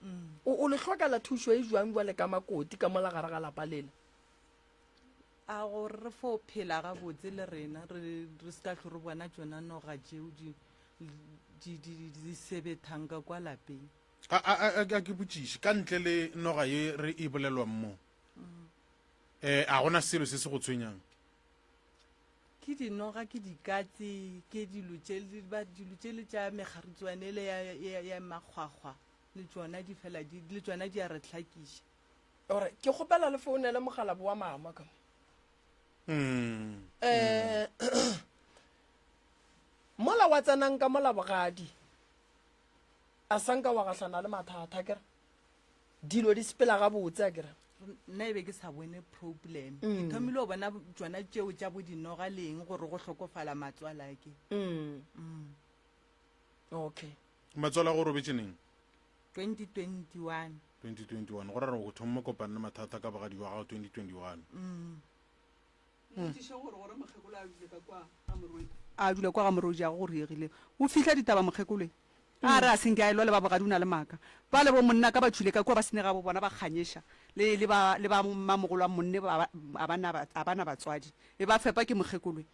o le tlhokela thušo e jwang bjale ka makoti ka mola gare ga lapa lele a gore re fo phela gabotse le rena re se ka tlo re bona tsona noga tšeo di sebethang ka kwa lapeng a ke botšiše ka ntle le noga ye re e bolelwang mo a gona selo se se go tshwenyang ke dinoga ke dikatse ke dilo tše le tša megaritswanele ya makgwakgwa le tsona di fela le tsona di a re hlakiša ore ke kgopela le founele mogala bo wa mama ka mola wa tsenang ka mola bogadi a sanka wa gahlana le mathata kere dilo di sepela gabotse a kere nna e be ke sa bone problem ke thomile o bona tsona tšeo tša bodinoga leng gore go hlokofala matswala ke okay matswala go robetse neng 2021 go ra re go thoma kopana le mathata ka bogadi wa gago 2021 a dula kwa ga moroji a go riegile o fitlha ditaba mokgekolwe a re a senke a elwa le ba bogadi o na le maaka ba le bo monna ka ba tšhile ka kua ba senega bo bona ba kganyeša le ba mamogolo wa monne a bana batswadi e ba fepa ke mokgekolwe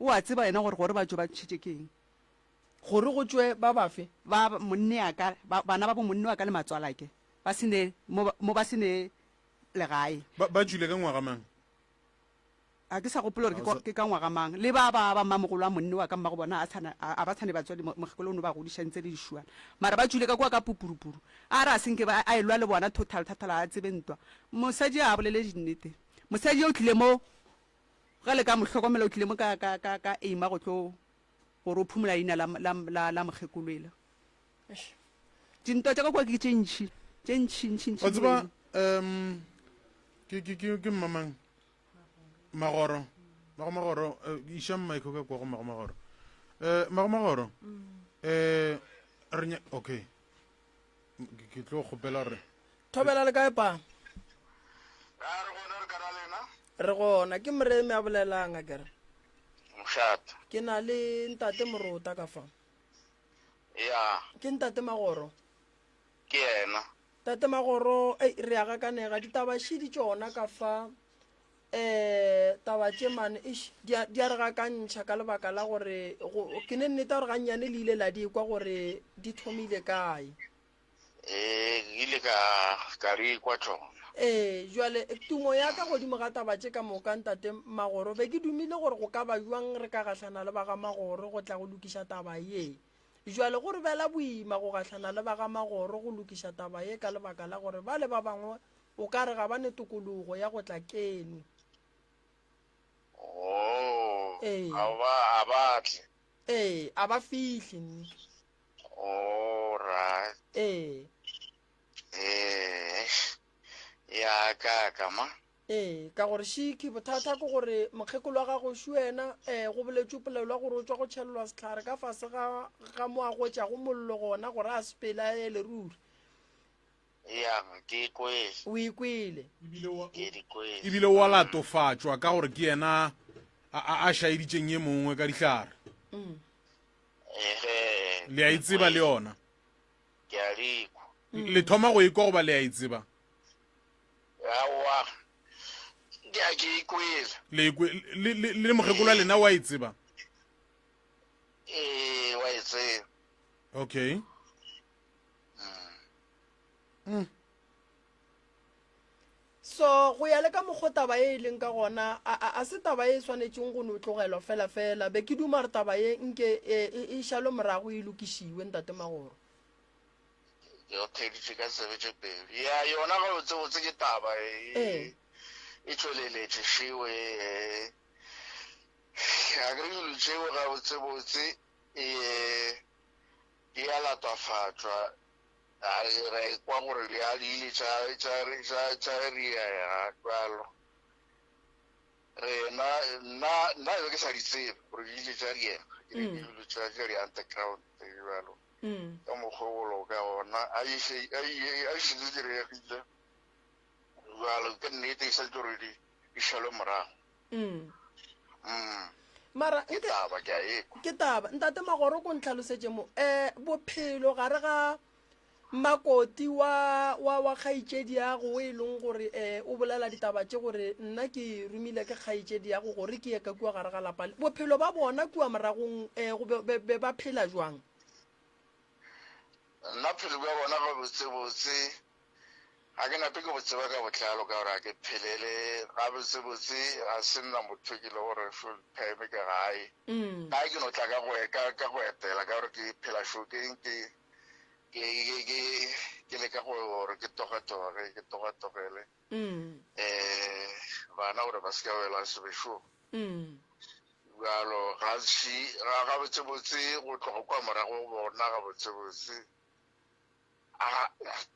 o a tseba yena gore ba jo ba tšhitše ke eng gore go tswe ba bafe bana ba bo monne wa ka le matswalake mo ba sene legae ba tšwile ka ngwaga mang a ke sa gopole gore ke ka ngwaga mang le ba mamogolo wa monne wa ka mmago bona a ba tshwane batswadi mokgekolo o ne ba godišantse le dišuana mara ba tšwile ka kua ka pupurupuru a re a senke a elwa le bona total a tsebe ntwa mosadi a bolele dinnete mosadi o tlile mo ga le ka motlhokomela o tlile mo ka eima go tlo gore o phumola leina la mokgekoloela dintwa tša ka kua ke tše ntšhi wa tseba ke mmamang magoro iša mmaiko ka kwa go magomagoro okay ke tlo kgopela re thobela le kae pa re gona ke moremi a bolelang a kere Mshata. ke na le ntate morota ka fa Ya, ke ntate magoro ke yena. tate magoro re ya gakanega ditaba šidi tšona ka fa taba tše mane di a re gakantšha ka lebaka la gore ke ne nnete gore gannyane le ile la di kwa gore di thomile kae Ile ka ri kwa tsona. jwale tumo ya ka godimo ga taba tše ka moka ntate magoro be ke dumile gore go ka ba jwang re ka gahlana le baga magoro go tla go lokiša taba ye jwale gore bela boima go gahlana le baga magoro go lokiša taba ye ka lebaka la gore ba le ba bangwe o ka re ga ba ne tokologo ya go tla kene Oh. Eh. Abatle. a ba fihle nne All right. Ya ka ma. ka gore šiki bothata ke gore mokgekolo wa gago šuena go boletše polelwa gore o tswa go tšhelelwa sehlare ka fase ga mo a gotšago mollo gona gore a sepela ele ruri Ya ke kwele. o ikwele Ke di kwele. ebile wa latofatšwa ka gore ke yena a šaeditšeng ye mongwe ka dihlare le a itseba le yona Ke a rikwa. le thoma go ikwa goba le a itseba Awa. Ke a ke kwele. le mokgekolo wa lena wa itseba Wa itse. okay so go ya le ka mokgwa taba e leng ka gona a se taba e swanetšeng go no tlogelwa fela be ke duma re taba ye nke e šalo morago e lokišiwe ntate magoro Yo theditse ka sebetse pele. Ya yona ga botse ke taba e tsweleletše šiwe ga ke le tšeo ga botse di a latofatšwa re kwa gore le a di ile tša ria ya jalo rena nna be ke sa di tsebe gore di ile tša riena ke dilo tša di underground jalo ka mokgogolo ka ona a išile diregile jalo ke nnete e sa tse gore di šalwe morago mara ke taba ke a ekwa ke taba ntate magoro ko ntlhalosetše mo bophelo gare ga makoti wa kgaitšedi yago o e leng gore o bolela ditaba tše gore nna ke romile ke kgaitšedi yago gore ke ye ka kua gare ga lapa bophelo ba bona kua moragong be ba phela jwang nna phelo ba bona ga botsebotse ga ke nape ke botseba ka botlhalo ka gore a ke phelele ga botsebotse ga se nna motho ke le gore full time ke gae ga ke no tla ka go etela ka gore ke phela shokeng ke leka gore ke togatogele bana gore ba se ka wela sebešong jalo ga botsebotse go tloga kwa morago bona ga botsebotse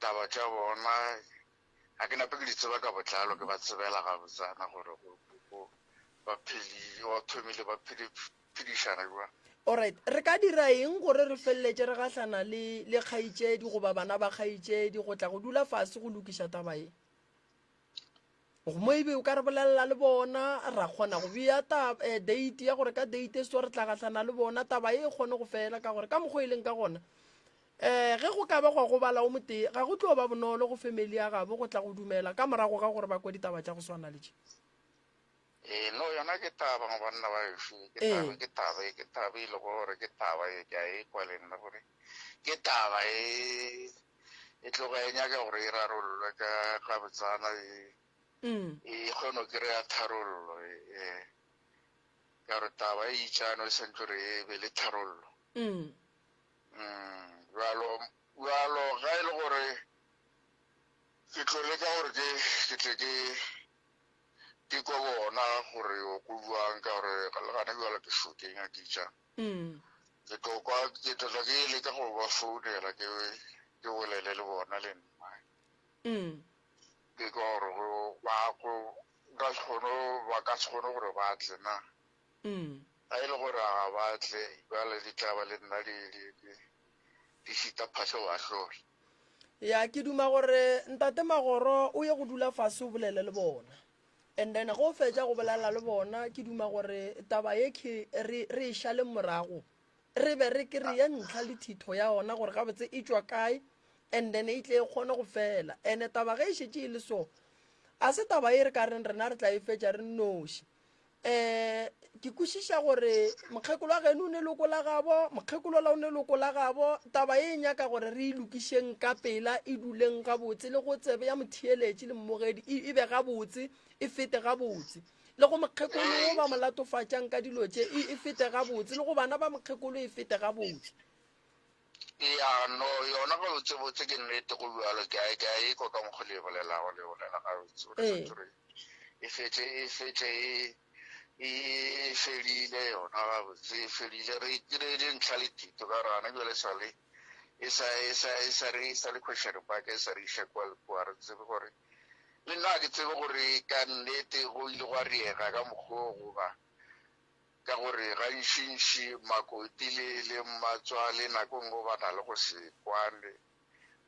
taba tša bona ga ke nape ke di tseba ka botlalo ke ba tsebela ga botsana gore ba thomile ba phedišana jwa alright re ka dira eng gore re feleletse re gahlana le kgaitšedi goba bana ba kgaitšedi go tla go dula fase go lokiša taba e mo ebe o ka re bolelela le bona ra kgona go bea date ya gore ka date so re tla gahlana le bona taba e kgone go fela ka gore ka mokgwa e leng ka gona ge go ka ba go bala o motee ga go tlo ba bonolo go family ya gabo go tla go dumela ka morago ga gore ba kwa ditaba tša go swana le tše no yona ke taba go banna ba efe ke taba e le gore ke taba e ke a ekwa le nna gore ke taba e tloga e nyaka gore e rarollwe ka gabotsana e kgone go kry-a tharollo ka gore taba e itšano e sentse gore e be le tharollo jalo ga e le gore ke tlole ka gore ke tle ke kwa bona gore o go buang ka gore le gane jalo ke shokeng a kitša ke tlotla ke leka go ba founela ke bolele le bona le nna ke ka gore ba ka se kgone gore ba tle na ga e le gore ga ba tle jale di tla ba le nna di šita phahlo wa hlola ya ke duma gore ntate Magoro o ye go dula fase o bolele le bona and then go fetša go bolela le bona ke duma gore taba ye re šale morago re be re kry-e ntlha le thitho ya ona gore gabotse e tšwa kae and then e tle e kgone go fela and taba ge e šetše e le so a se taba e re ka reng rena re tla e fetša re nnoši ke kwešiša gore mokgekolo wa geno o ne loko la gabo mokgekolo la o ne loko la gabo taba e nyaka gore re ilokišeng ka pela e duleng gabotse le go tsebe ya motheeletše le mmogedi e be gabotse e fete gabotse le go mokgekolo o ba mo latofatšang ka dilo tše e fete gabotse le go bana ba mokgekolo e fete gabotse ya no yona ga botsebotse ke nnete go bualo ke a e ko ka mokgo le bolelago le bolela gabotse e fetše e fedile yona gabotse e fedile re itirele ntlha le thito ka rana jale sale e sa le question mark e sa re iša kwa re tsebe gore le nna ke tsebe gore ka nnete go ile go riega ka mokgwa goba ka gore ga ntšintši makoti le matswale nako ngo ba na le go se kwane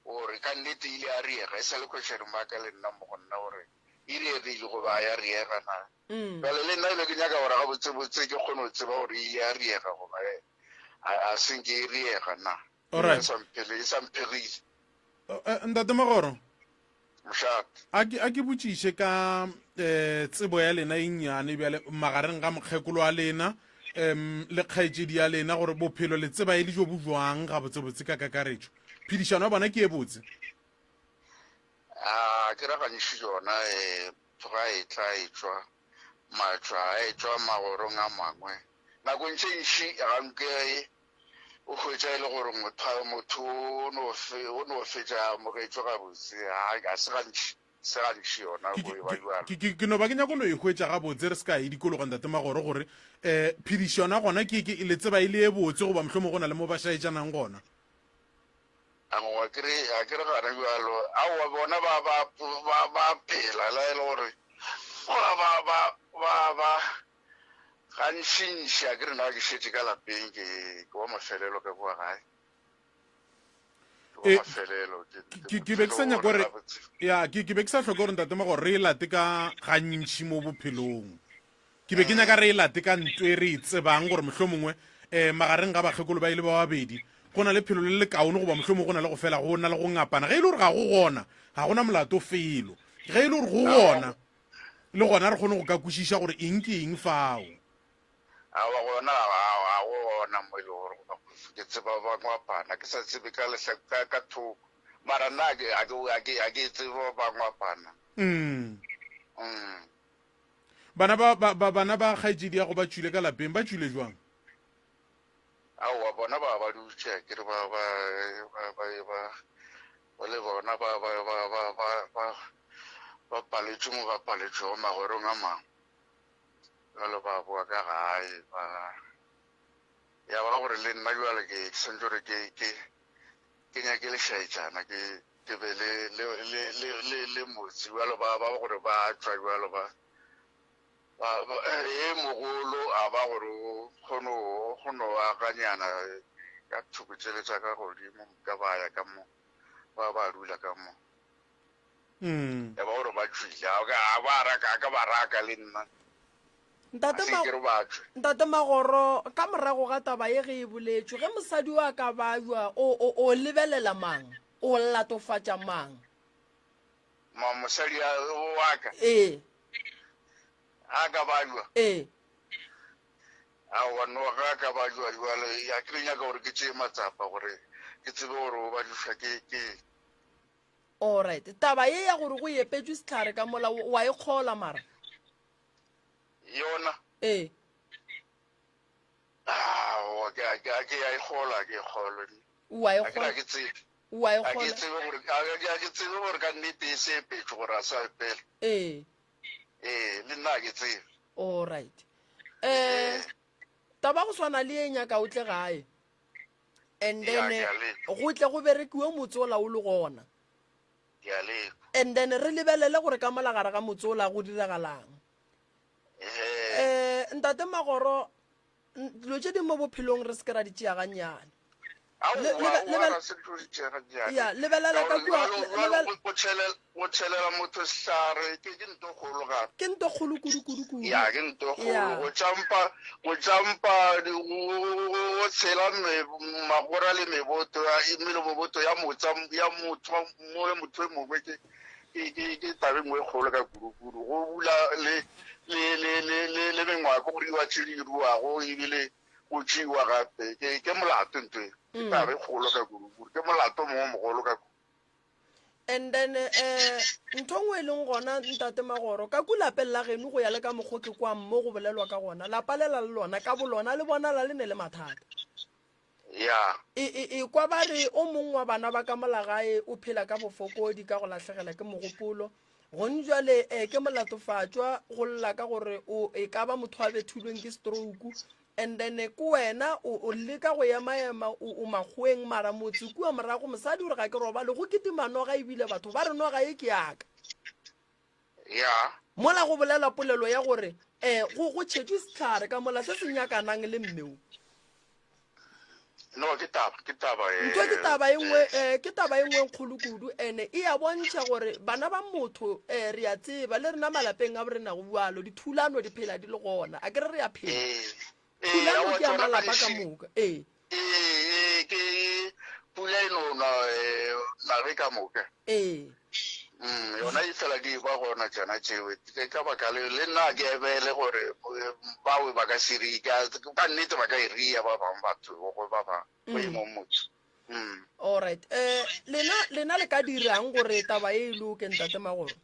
gore ka nnete ile a riega e sa le question mark le nna mo gonna gore e riegile go ba ya riega na jale le nna ile ke nyaka gore gabotsebotse ke kgone go tseba gore ile a riega goba a senke e riega na e sampherile ntate Magoro mošate a ke botšiše ka tsebo ya lena e nnyane bjale magareng ga mokgekolo wa lena le kgaetšedi ya lena gore bophelo le tseba e le jo bojwang ga botsebotse ka kakaretšo phedišano ya bona ke e botse ke raganyiše yona ga e tla e tšwa matšwa a e tšwa magorong a mangwe nako ntše ntši ganke o hwetša e le gore motho o no fetša mogetšo gabotse ga se gantši yona ke no ba ke nyako no e hwetša gabotse re se ka e dikologa ntate Magoro gore phedišo yona gona ke le tseba e le e botse goba mohlomong go na le mo ba šaetšanang gona a ke re gana bjalo aowa bona ba phela la e le gore ba gantšintši a ke re na ke šetše ka lapeng ke wa mafelelo ke boa gae ke be ke sa nyaka gore ke be ke sa tlhoke gore ntate Magoro re e late ka gantšhi mo bophelong ke be ke nyaka re e late ka ntwe re e tsebang gore mohlomongwe magareng ga bakgekolo ba ile ba babedi go na le phelo le le kaone goba mohlomong go na le go fela go na le go ngapana ge e le gore ga go gona ga gona molato felo ge e le gore go gona le gona re kgone go ka kwešiša gore eng ke eng fao awa gona ga go gona mo e le gore ke tseba ba ngwapana ke sa tsebe ka thoko mara nna a ke tsebe ba ngwapana bana ba kgaetšedi ya go ba tšwile ka lapeng ba tšwile jwang aowa bona ba dutše ke re ba le bona ba paletše mo ba paletšego magorong a mangwe jalo ba boa ka gae ya ba gore le nna jale ke sentse gore ke nyake lešaetšana ke be le motse jalo ba gore ba tswa jalo e mogolo a ba gore kgono akanyana ka thokotšeletša ka godimo ka baya ka mo ba dula ka mo ya ba gore ba tswile ka ba raka le nna ntate Magoro ka morago ga taba ye ge e boletšwe ge mosadi wa ka bajwa o lebelela mang o latofatša mang mosadi wa ka a ka bajwa aowa no ga ka bajwa jale ya ke nyaka gore ke tšee matsapa gore ke tsebe gore o bajuša ke alright taba ye ya gore go epetšwe sehlare ka mola wa e kgola mara yona ke ya e kgola ke kgolwe ke tsebe gore ka nnete e se epetšwe gore a sa epela le nna ke tsebe alright taba go swana le e nyaka o tle gae and then go tle go berekiwe motse o la o le gona and then re lebelele gore ka molagare ga motse o la go diragalang ntate Magoro dilo tše di mo bophelong re se ke ra di tšea gannyane ya lebelela ka kua go tshelela motho sehlare ke ntho kgolo gape ke nto kgolo kudu ya ke ntho kgolo go jampa go tshela magora le meboto ya motho e mongwe ke tabe nngwe e kgolo ka kudu-kudu go bula le mengwako go diwa tse di ruago ebile go tšeiwa gape ke molato ntho e ke tabe kgolo ka kudu-kudu ke molato mongwe mogolo ka kudu. and then ntho ngwe e leng gona ntate Magoro ka kulapeng la geno go ya le ka mokgwa ke kwa mo go bolelwa ka gona la palela le lona ka bolona le bona la le ne le mathata ya e kwa ba re o mongwe wa bana ba ka molagae o phela ka bofokodi ka go latlhegela ke mogopolo gone jwale ke molatofatswa go lla ka gore e ka ba motho a bethulweng ke stroke and then ko wena o leka go ema o magweng mara motse kua morago mosadi gore ga ke robale go ketimanoga ebile batho ba re noga e ke yaka ya mola go bolela polelo ya gore go tšhetšwe setlhare ka mola se se nyakanang le mmeo no ke taba ntho ke taba e nngwe kgolo kudu ene e a bontšha gore bana ba motho re a tseba le rena malapeng a borena go bualo dithulano di phela di le gona a ke re a phela thulano ke ya malapa ka moka ke pula eno na re ka moka yona e fela di ba gona tsena tseo ka baka le nna ke ebele gore bawe ba ka siri ka nnete ba ka e ria ba bang batho go ba ba go imo motho alright lena le ka dirang gore taba e lo ke ntate Magoro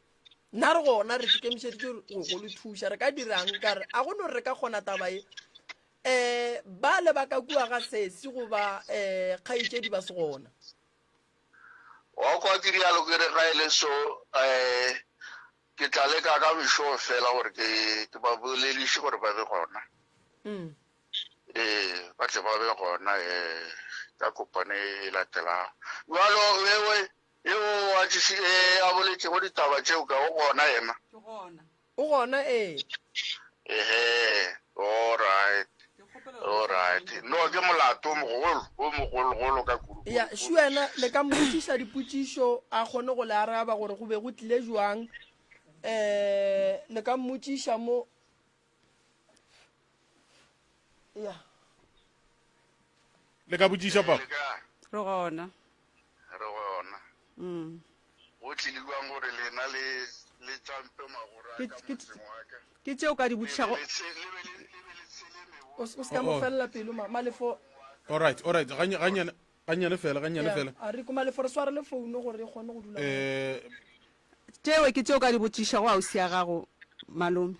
nna re gona re tikemišeditse go le thuša re ka dirang kare a gone re ka kgona taba e ba le ba ka kua ga sesi goba kgaetšedi ba se gona wa kwa ke rialo ke re ga ile so ke tla leka ka bisho fela gore ke ba boleliše gore ba be gona ba tle ba be gona ka kopane e latela jalo eo a boletse go ditaba tseo ka o gona yena o gona alright no ke molato o mogologolo ka kudu ya shuena le ka mmotšiša dipotšišo a kgone go le araba gore go be go tlile jwang le ka mmotšiša mo ya le ka botšiša papa re gona go tliliwang gore lena le tšampe magora ka motseng wa ka ke tšeo ka di botšišago o se ka mo felela pelo malefo alright ganyane fela a re ko malefo re sware le founu gore e kgone go dula tšeo ke tšeo ka di botšišago ausi ya gago malome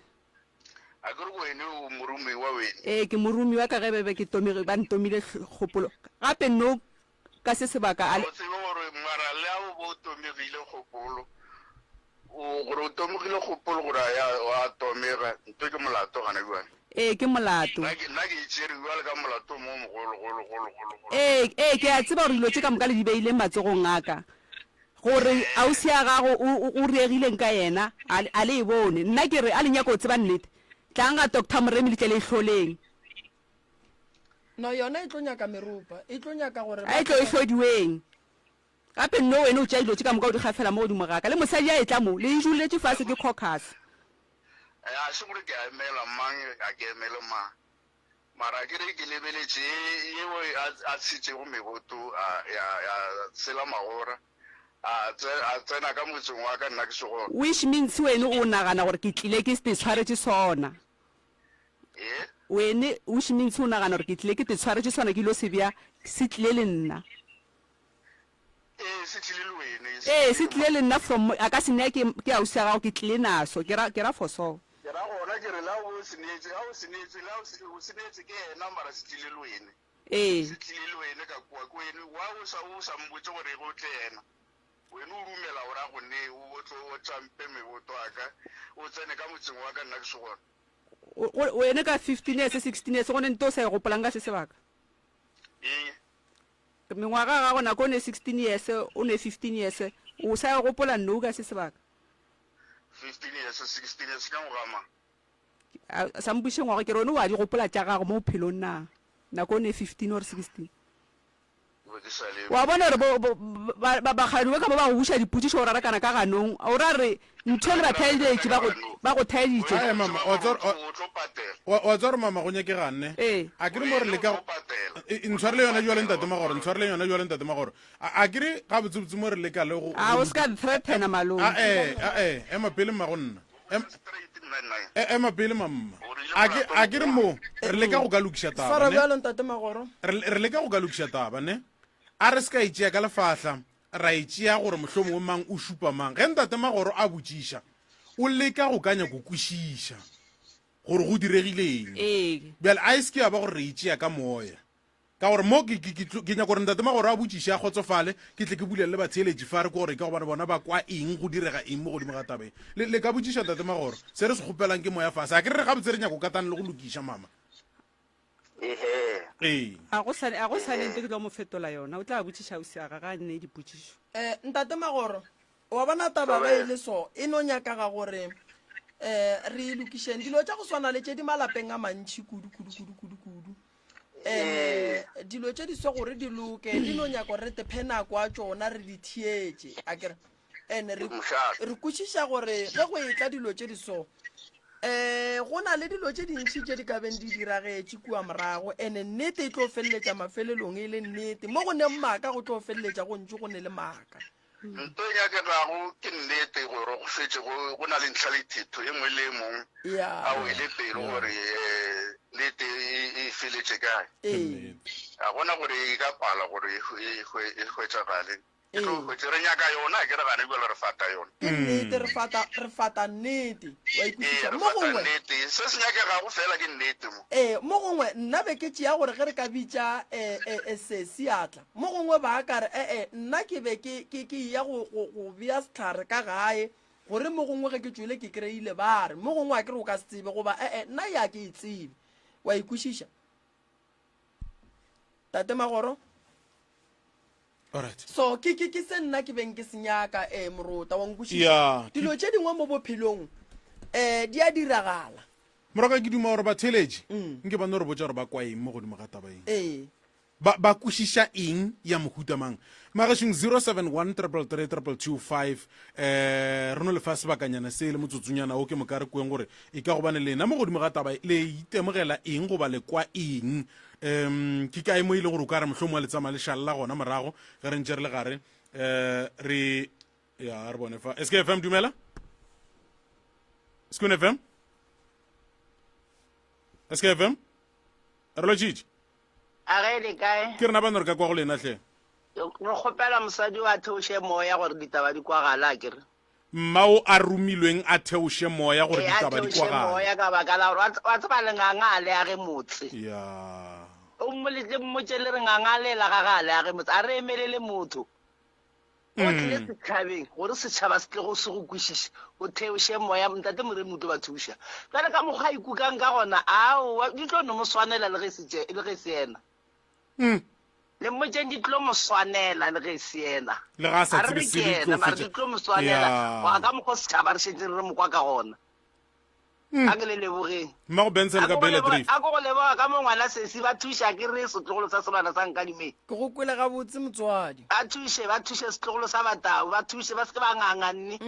a kere ko wene o morumi wa wene ke morumi wa ka ge bebe ba ntomile kgopolo gape no ka se sebaka o tsebe gore mara le a bo tomegile kgopolo gore o tomegile kgopolo gore a tomega ntho ke molato gana jwane ke molato nna ke itsere jwale ka molato mo mogologologolo ke a tseba gore dilo tse ka moka le di beileng matsogong aka gore ausi ya gago o reegileng ka yena a le e bone nna ke re a lenyako o tseba nnete tlang ga Dr. Moremi le tle le ihloleng no yona e tlo nyaka merupa e tlo nyaka gore a e tlo e hlodiweng gape nno wena o tša dilo tse ka moka o di gafela mo godimo gaka le mosadi a e tla mo le ijuletše fase ke caucus a se gore ke a emela mang a ke emele mang mara ke re ke lebeletše yeo a tshitšego meboto ya sela magora a tsena ka motseng wa ka nna ke segona which means wena o nagana gore ke tlile ke se tshwaretše sona wene which means o nagana gore ke tlile ke te tshwaretše sona ke ilo se bja se tlile le nna se tlile le wene se tlile le nna from a ka se nea ke ausi ya gago ke tlile naso ke ra for so ke ra gona ke re la o senetse ke ena mara se tlile le wene se tlile le wene ka kua ko wene wa o sa mbotse gore go tle ena wena o rumela gore a gonne o tšampe meboto aka o tsene ka motseng wa ka nna ke segona wena ka 15 years 16 years gone nto o sa e gopolang ka se sebaka mengwaga ga gona ko ne 16 years o ne 15 years o sa e gopola nnou ka se sebaka 15 years 16 years ka ngogama sa mpuše ngwaga ke re one wa di gopola tša gago mo bophelong na nako o ne 15 or 16 wa bona gore bagadi ba ka ba go buša dipotsišo go rarakana ka ganong o ra re ntho le bathaeletše ba go thaeditše ae mama wa tswa gore mama go nyake ganne a kere mo re leka ntshwarele yona jwa le ntate magoro ntshwarele yona jwa le ntate magoro a kere ga botsebotse mo re leka le go a o se ka threatena malong ema pele mma go nna ema pele mamma a kere mo re leka go ka lokiša swara taba bjalo ntate magoro re leka go ka lokiša taba ne a re se ka itšea ka lefahla ra itšea gore mohlomongwe mang o šupa mang ge ntate magoro a botšiša o leka go kanya go kwešiša gore go diregileng bjale a e se ke ya ba gore re itšea ka moya ka gore mo ke nyaka gore ntate magoro a botšiše a kgotsofale ke tle ke bulele batheeletši fa re ke gore ka gobane bona ba kwa eng go direga eng mo godimo ga tabeng le ka botšiša ntate magoro se re se kgopelang ke moya fase a ke re re gabotse re nyako katane le go lokiša mama a go salente ke tlo mo fetola yona o tla botšiša o seaga ga nne dipotšišo ntate magoro wa bona taba ge e le so e no nyakaga gore re lokišeng dilo tša go swana le tše di malapeng a mantšhi kudu dilo tše di swa gore di loke di no nyaka gore re tephe nako a tšona re di thietše a kere ande re kwešiša gore ge go etla dilo tše di so go na le dilo tše dintšhi tše di ka beng di diragetše kua morago ande nnete e tlo feleletša mafelelong e le nnete mo go ne maaka go tlo feleletša go ntše go ne le maaka nto e nyakerago ke nnete gore go fetse go na le ntlha le thetho e nngwe le e mongwe a o ele pelo gore lete e feletše kae a bona gore e ka pala gore e hwetsagale e tlo hwetse re nyaka yona a ke re gane bjalo re fata yona ke nnete re fata nnete wa ikwešiša mo gongwe nnete se se nyakegago fela ke nnete mo mo gongwe nna be ke tšea gore ge re ka bitša se seatla mo gongwe ba kare nna ke be ke ya go bea setlhare ka gae gore mo gongwe ge ke tswile ke kry-ile ba re mo gongwe a kere go ka se tsebe goba nna ya ke e tsebe wa ikwešiša tate magoro so ke se nna ke beng ke senyaka morota wa nkwešiša dilo tše dingwe mo bophelong di a diragala moraga ke duma gore batheeletše nke bane gore botša gore ba kwa eng mo godimo ga taba eng ba kwešiša eng ya mohuta mang magešong 071 re no lefa sebakanyana se le motsotsonyana o ke mo ka re kweng gore e ka gobane lena mo godimo ga taba le itemogela eng goba le kwa eng ke kae mo ile gore o ka re mohlomong wa le tsamaya lešala gona morago ge re ntše re le gare re bone fa SKFM dumela SKFM SKFM re lo tšitše a ge le kae ke rena bane re ka kwa go lena hle re kgopela mosadi wa theoše moya gore ditaba di kwagala a kere mmao a romilweng a theoše moya gore ditaba di kwagala moya ka baka la gore wa tseba lenganga a le a ge motse o mmoletse mmotse le re nganga a lela ga ga le a ge motse a re emelele motho o tlile setšhabeng gore setšhaba se tle go se go kwešiša o theoše moya ntate more moto ba thuša jale ka mokgwa a ikukang ka gona aowa di tlo no mo swanela le ge se ena le mmotšeng di tlo mo swanela le ge se ena le ga sa tsebe se di tlo mo swanela wa ka mokgwa setšhaba re šetse re mo kwa ka gona a ke le lebogeng mmago bensele ka bele drift a ko go leboga ka mo ngwana sesi ba thuša ke re setlogolo sa sebana sa nkadimeng ke go kwele gabotse motswadi ba thuše setlogolo sa batao ba thuše ba se ke ba nganganne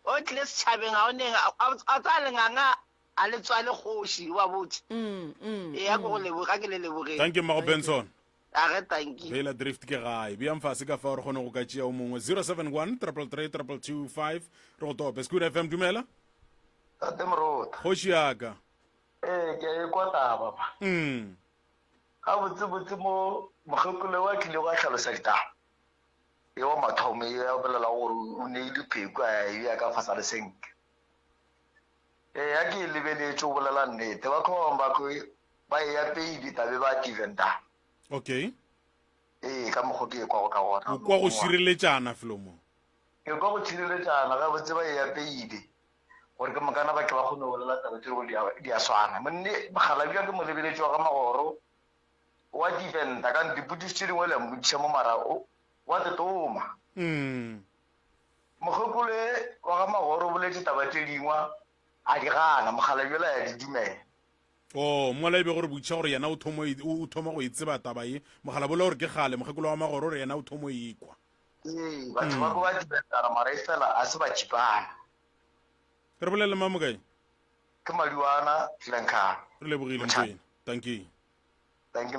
o tlile setšhabeng a oneng a tsa lenganga a le tswa le kgoši wa botse a ko go leboga ke le lebogeng thank you mmago benson a ge tanki bela drift ke gae beang fase ka fa gore kgone go ka tšea o mongwe 071 333 re go tope Scoot FM dumela tate morota kgoši yaka ke e kwa taba ga botsebotse mo mogekolo wa tlile go a tlhalosa ditaba e wa mathomo ya bolela gore o ne ile pheko a ya ka fasa le senke ya ke lebeletse o bolela nnete ba khoma ba ya peidi tabe ba tiventa okay ka mokgo ke kwa go ka gona o kwa go šireletšana felomo ke kwa go šireletšana ga botse ba ya peidi gore ke mokana ba ke ba kgone go bolela taba tse go di a swana monne mogala bja ke mo lebeletse wa ga magoro wa tiventa ka diputišitše dingwe le mmodiša mo marao wa tetoma mogekole wa ga magoro o boletse taba tse dingwe a di gana mogala bjela ya di dumela o mola ebe gore botšha gore yena o thoma go itseba taba ye mogala bola gore ke gale mogekolo wa magoro gore yena o thomo ekwa batho ba go ba dibetara mara e fela a se ba tšipana re bolele mamo kae ke Madiwana Lenkana re lebogile mokoena thank you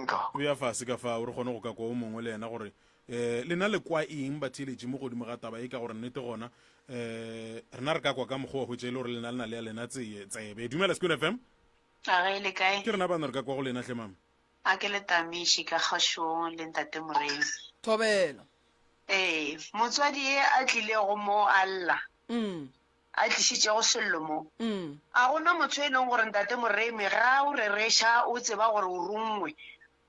mtho o ya fase ka fa o re kgone go ka kwa o mongwe le yena gore lena le kwa eng ba theeletše mo godimo ga taba e ka gore nnete gona rena re ka kwa ka mokgwa wa go tšele gore lena le na le ya lena tsebe dumela Squid FM a ge le kae ke rena bana re ka kwa go lena hle mama a ke le tamiši ka kgašong le ntate moreng thobela motswadi e a tlilego mo alla a tlišitšego sello mo a gona motho e leng gore ntate moremi ga o rereša o tseba gore o rongwe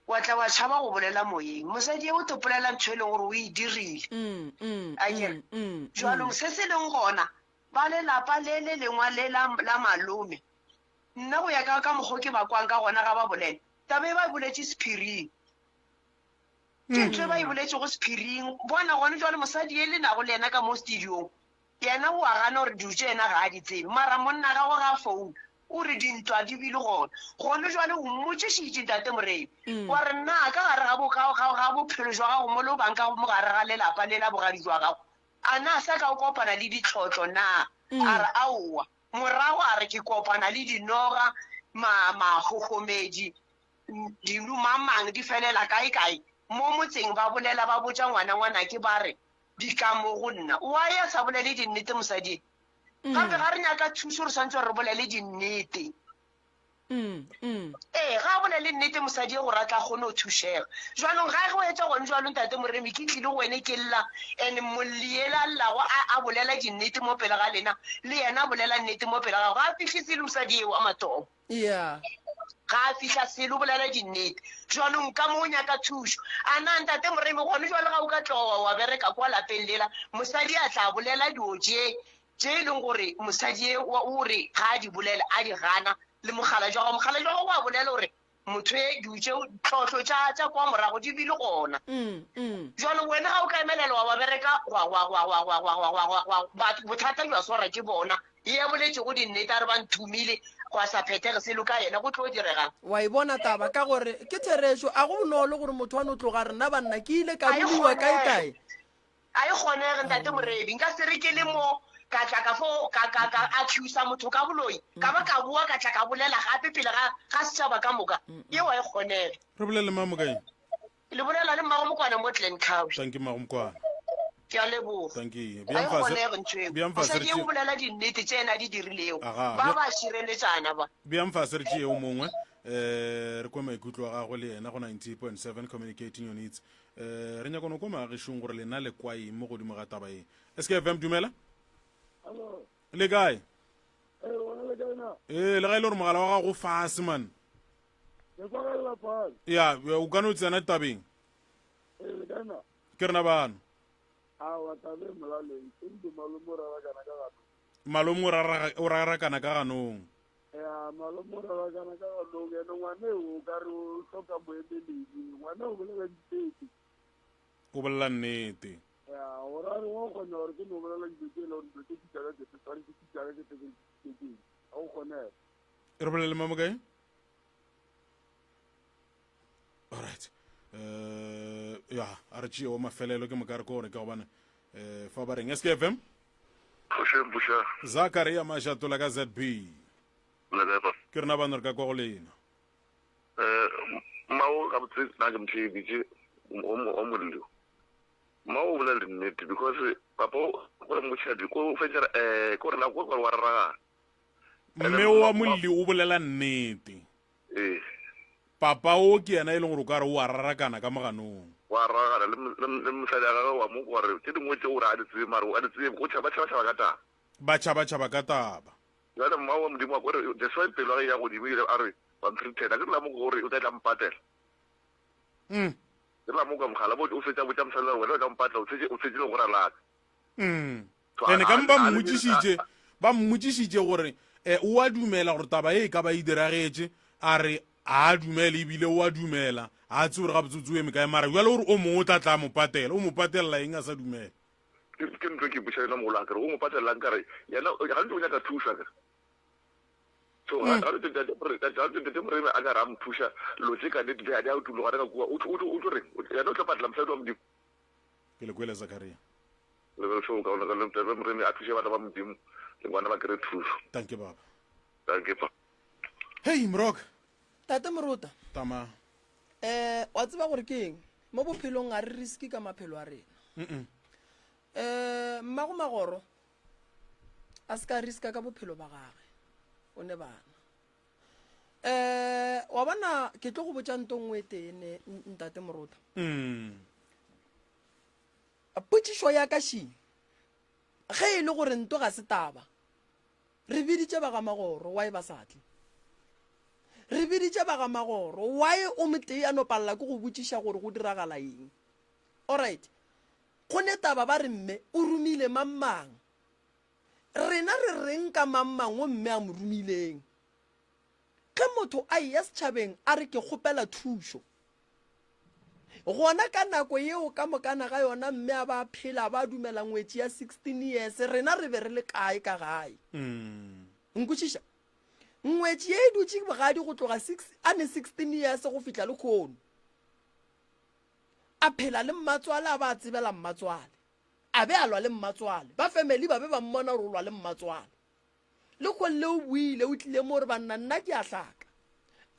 wa tla wa tšhaba go bolela moyeng mosadi e o topolela ntho e leng gore o e dirile akere jwalong se se leng gona ba lelapa le le lengwa le la malome nna go ya ka mokgwa ke ba kwang ka gona ga ba bolela tabe ba boletše sephiring ke ntho e ba e boletše go sephiring bona gone jwale mosadi e le nago le yena ka mo studiong yena o a gana gore dijo tše ena ga a di tsebe mara monna gago ga founu o re dintwa di bile gona gone jwale o mmotšišitše ntate moremi wa re nna ka gare ga bophelo jwa gago mo le o banka mo gare ga lelapa le la bogadi jwa gago a na sa ka o kopana le ditlhotlo na a re aowa morago a re ke kopana le dinoga magogomedi dilumamang di felela kae mo motseng ba bolela ba botša ngwana ke ba re di ka mo go nna wa ya sa bolele dinnete mosadi gape ga re nyaka thuso re swantse re bolele dinnete ga bolele nnete mosadi e gore a tla kgone o thušega jwanong ga go etsa gone jwalo ntate moremi ke tlile go wene ke lla and molliela llago a bolela dinnete mo pele ga lena le yena a bolela nnete mo pele gago ga a fitlhisele mosadi eo a matomo ga a fitlha sele o bolela dinnete jwanong ka mo o nyaka thuso a na ntate moremi gone jwale ga o ka tloga wa bereka kwa lapeng lela mosadi a tla bolela dio tše e leng gore mosadi o re ga a di bolela a di gana le mogala jwa go wa bolela gore motho e diutše tlhotlho tša kwa morago di bile gona jalo wena ga o ka emelela wa ba bereka bothata jwa swara ke bona e ya boletse go dinnete a re ba nthumile go a sa phethege selo ka yena go tlo diregang wa e bona taba ka gore ke therešo a go bonolo gore motho wa no tloga rena banna ke ile ka boliwa kae a e kgonege ntate morebi nka se re ke le mo ka tla ka fo ka accusa motho ka boloi ka ba ka bua ka tla ka bolela gape pele ga setšhaba ka moka ye wa e kgonege re bolele mamo kae le bolela le mmago mokwana mo Glencoe thank you mmago mokwana ke a leboga thank you a e kgonege ntho mosadi e o bolela dinnete tše ena di dirilego ba ba šireletsana ba bjang fase re tšee o mongwe re kwa maikutlo a gagwe le yena go 90.7 communicating your needs re nyakone kwa maagešong gore lena le kwa eng mo godimo ga taba eng SKFM dumela le kae le ga e le gore mogala wa gago fase man ya o ka no tsena tabeng ke rena bano malomo o rarakana ka ganong o bolela nnete re bolele mamo kae alright ya a re tšeo mafelelo ke mokare ko gore ka gobane fa ba reng SKFM Zakaria Mashatola ka ZB ke rena bana re ka kwa go lena mao ka botse na ke mthibitse o mollo mao bolela nnete because papa gore motšhadi ko fetsa ko re la go wa rara mme wa molli o bolela nnete papa o ke yena e leng gore o ka re o a rarakana ka moganong wa rara le mosadi a gagwe wa mo gore tse dingwe tse o re a di tsebe mare a di tsebe go tšhaba-tšhaba ka taba ba tšhaba-tšhaba ka taba jale mmao wa modimo wa kore deswai pelo a ge ya godimo ile a re wantreatena ke re la mo gore o tla tla mpatela ke la mo ka mogala bo o fetsa botša mosalela wena o tla mpatela o tshetse le gore a laka ene ka ba mmotšišitše gore o a dumela gore taba e ka ba e diragetše a re a dumela ebile o a dumela a tse gore ga botsotsi o eme kae mara jale gore o mongwe o tla tla mo patela o mo patelela eng a sa dumela ke ntho ke buša yena mogolo a kere o mo patelelang kare yena gantse o nyaka thusa ke so ga ntate Moremi a ka re a mphuša lotse ka nnete a di a tulo gare ka kua o tlo reng yana o tla patela mosadi wa modimo ke le kwele Zakaria so ka ntate Moremi a thushe bana ba modimo le ngwana ba kry thuso thank you baba thank you pa hey Mroka tate Moruta tama wa tseba gore ke eng mo bophelong a re riski ka maphelo a rena mmago magoro a se ka riska ka bophelo ba gage o ne bana wa bona ke tlo go botsa nto nngwe tene ntate Moruta potšišo ya ka šing ge e le gore nto ga se taba re biditše ba ga magoro wa e ba satle re biditše ba ga magoro why o motee a no palela ke go botšiša gore go diragala eng alright go ne taba ba re mme o rumile mammang rena re reng ka mammang o mme a mo rumileng ge motho a ya setšhabeng a re ke kgopela thušo gona ka nako yeo ka mokana ga yona mme a ba phela ba dumela ngwetši ya 16 years rena re be re le kae ka gae nkwešiša ngwetši ye e dutše bogadi go tloga a ne 16 years go fihla le kgono a phela le mmatswale a ba a tsebela mmatswale a be a lwa le mmatswale ba family ba be ba mmona gore o lwa le mmatswale le kgone le o buile o tlile mo gore banna nna ke a hlaka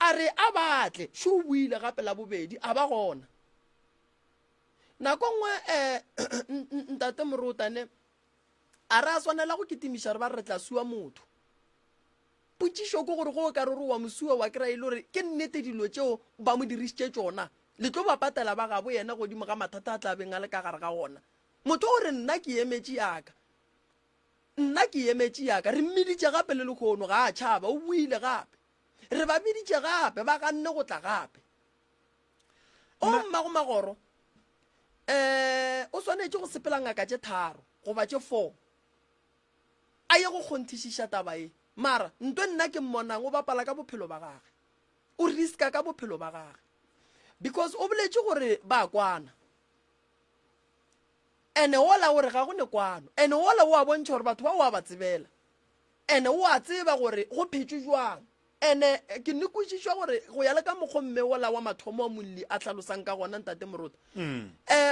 a re a batle še o buile gape la bobedi a ba gona nako nngwe ntate Morutane a re a swanela go ketimiša re ba re tla sua motho potšišo ke gore go o ka re wa mosua wa kry-a ile gore ke nnete dilo tšeo ba mo dirišitše tsona le tlo ba patela ba gabo yena godimo ga mathata a tlabeng a le ka gare ga gona motho gore nna ke emetše yaka re mmiditše gape le lekgono ga a tšhaba o buile gape re ba biditše gape ba ka nne go tla gape o mmago magoro o swanetše go sepela ngaka tše 3 goba tše 4 a ye go kgonthišiša taba e mara nto nna ke mmonang o bapala ka bophelo ba gage o riska ka bophelo ba gage because o boletše gore ba kwana ene ola gore ga go ne kwano ene ola o a bontšha gore batho ba o a ba tsebela ene o a tseba gore go phetšwe jwang ene ke nekwešišwa gore go ya le ka mokgwa mme ola wa mathomo a molli a tlhalosang ka gona ntate Moruta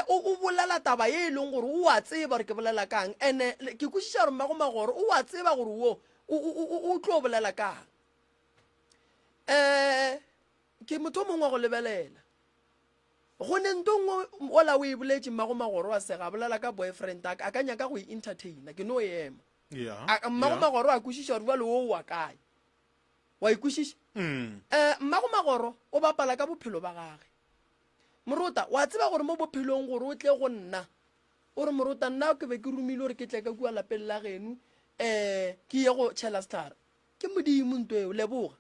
o bolela taba ye e leng gore o a tseba gore ke bolela kang ene ke kwešiša gore mmago magoro o a tseba gore wo o tlo bolela kang ke motho mongwe go lebelela go ne nto nngwe ola o e boletše mmago magoro wa sega bolela ka boyfriend a ka nyaka go e-entertaina ke no ema mmago magoro a kwešiša gore bjale o wa kae wa ikwešiša mmago magoro o bapala ka bophelo ba gage Moruta wa tseba gore mo bophelong gore o tle go nna o re Moruta nna ke be ke rumile gore ke tle ka kua lapeng la geno ke ye go tšhela star ke modimo nto eo leboga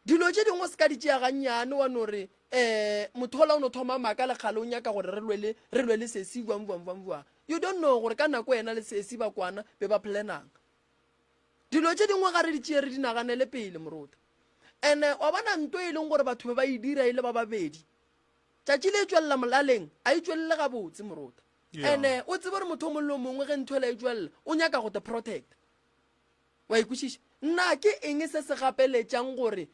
dilo tše dingwe se ka di tšea gannyane wa no re motho ola o no thoma maaka le kgale o nyaka gore re lwele sesi bwang you don't know gore ka nako ena le sesi ba kwana be ba planang dilo tše dingwe ga re di tšee re di naganele pele Moruta and wa bona nto e leng gore batho ba e dira ile ba babedi tšatši le tswelela molaleng a e tswelele gabotse Moruta and o tsebe gore motho o mollo mongwe ge ntho ela e tswelela o nyaka go te protect wa ikwešiša nna ke eng se se gapeletšang gore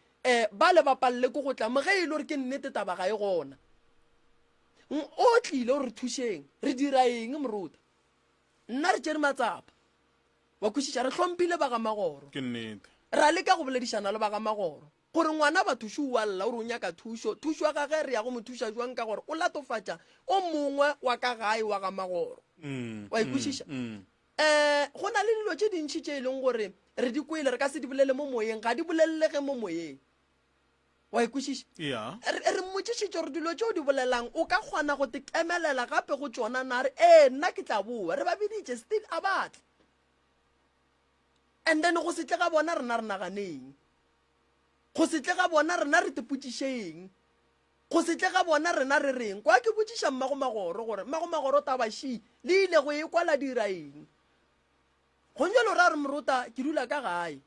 ba le bapalle ko go tla mo ge e le gore ke nnete taba ga e gona o tlile gore re thušeng re dira eng Moruta nna re tšere matsapa wa kwešiša re hlomphile ba ga magoro ke nnete ra leka go boledišana le ba ga magoro gore ngwana ba thuše o alla gore o nyaka thušo ya gage re ya go mo thuša jwang ka gore o latofatša o mongwe wa ka gae wa ga magoro wa ikwešiša go na le dilo tše dintšhi tše e leng gore re di kwele re ka se di bolele mo moyeng ga di bolelelege mo moyeng wa ikwešiša re mmotšišitše gore dilo tšeo di bolelang o ka kgona go tekemelela gape go tšona na re nna ke tla boa re ba biditše still a batla and then go se tle ga bona rena re naganeng go se tle ga bona rena re tepotšišeng go se tle ga bona rena re reng kwa ke botšiša mmago magoro gore mmago magoro tabaši le ile go e kwala dira eng go njalo ra re Moruta ke dula ka gae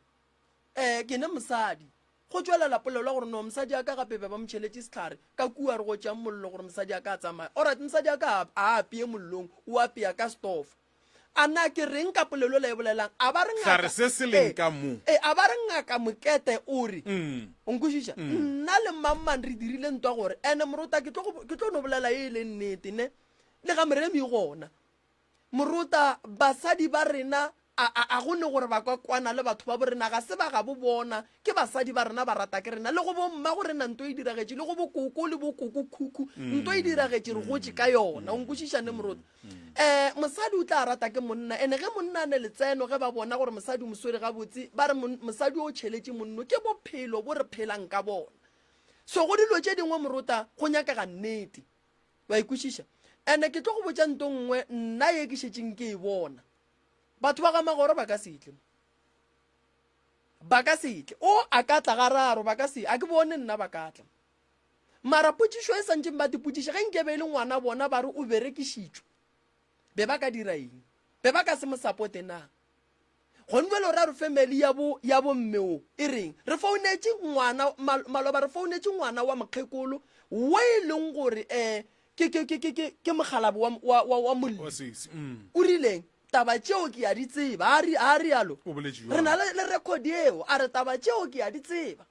ke ne mosadi go tswelela polelo gore no mosadi a ka gape ba motšheletše setlhare ka kua re go tšea mollo gore mosadi a ka a tsamaya alright mosadi a ka a apeye mollong o apea ka stofo a na ke reng ka polelo le e bolelang a ba re Tla re se se leng ka moo. a ba re ngaka Mokete o re o nkwešiša nna le mammang re dirile ntwa gore ene Moruta ke tlo no bolela e le nnete ne le ga meremi gona Moruta basadi ba rena a gone gore ba ka kwana le batho ba bo rena ga se ba ga bo bona ke basadi ba rena ba rata ke rena le go bomma go rena nto e diragetše le go bokoko le bokoko khuku nto e diragetše re gotse ka yona o nkwešišane Moruta mosadi o tla rata ke monna ene ge monna a ne letseno ge ba bona gore mosadi o moswere gabotse ba re mosadi o tšheletše monno ke bophelo bo re phelang ka bona so go dilo tše dingwe Moruta go nyakega nnete wa ikwešiša ene ke tlo go botša nto nngwe nna ye ke šetšeng ke e bona batho ba ga Magoro ba ka setle o a ka tla ga raro ba ka se a ke bone nna ba ka tla mara potšišo e santšeng ba dipotšiša ge nke be le ngwana bona ba re o berekišitšwe be ba ka dira eng be ba ka se mo supporte na gone bjale re a re family ya bo mmeo e reng re founetse ngwana maloba re founetse ngwana wa mokgekolo wo e leng gore ke mogalabi wa mollo o rileng taba tšeo ke ya di tseba a re yalo re na le record eo a re taba tšeo ke ya di tseba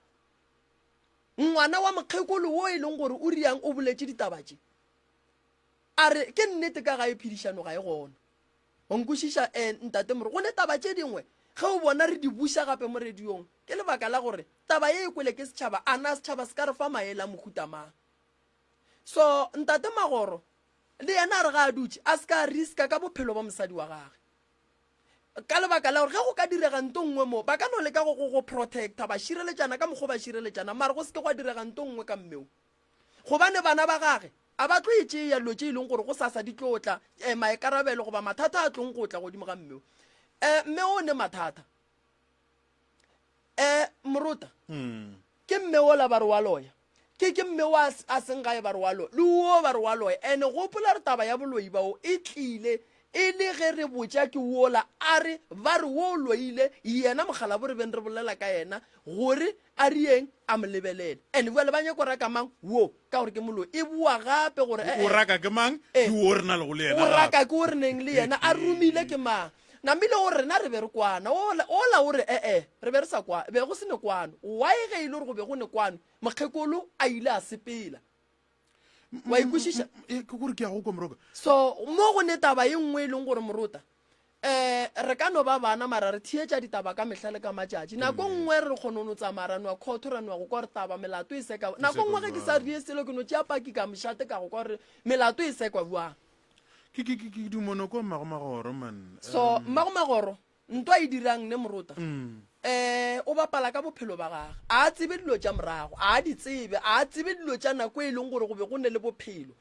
ngwana wa mokgekolo wo e leng gore o riang o boletše ditaba tše a re ke nnete ka ga e phedišano ga e gona o nkwešiša ntate more go ne taba tše dingwe ge o bona re di buša gape mo radiong ke lebaka la gore taba ye e kwele ke setšhaba a na setšhaba se ka re fa maele a mohutamang so ntate Magoro le yena a re ga a dutše a se ka riska ka bophelo ba mosadi wa gage ka lebaka la gore ge go ka direga nto nngwe mo ba ka no leka go protecta ba šireletšana ka mokgwa ba šireletšana mare go se ke go direga nto nngwe ka mmeo gobane bana ba gage a ba tlo etse ya lo tše e leng gore go sasa di tlotla maekarabelo goba mathata a tlong go tla godimo ga mmeo mme o ne mathata Moruta ke mmeo la ba re wa loya ke mmeo a seng gae ba re wa loya le wo ba re wa loya ene gopola re taba ya boloi bao e tlile e le ge re botša ke wola a re ba re wo loile yena mogala bo re beng re bolela ka yena gore a rieng a mo lebelele and bjale ba nyako raka mang wo ka gore ke moloi e bua gape gore o raka ke mang ke wo re na le go le yena o raka ke o re neng le yena a romile ke mang namile gore rena re be re kwana ola o re re be re sa kwana be go se ne kwano wa e ge ile gore go be go ne kwano mokgekolo a ile a sepela wa ikwešiša ke gore ke ya go komroka so mo go ne taba e nngwe e leng gore Moruta re ka no ba bana mara re thietša ditaba ka mehla le ka matšatši nako nngwe re kgone no tsamarano wa khotho ra no go kwa re taba melato e seka nako nngwe ge ke sa rie selo ke no tšea paki ka mošate ka go kwa re melato e sekwa buang ke dumonoko Magoro man so Magoro ntwa e dirang ne Moruta o bapala ka bophelo ba gage a tsebe dilo tša morago a di tsebe a tsebe dilo tša nako e leng gore go be go ne le bophelo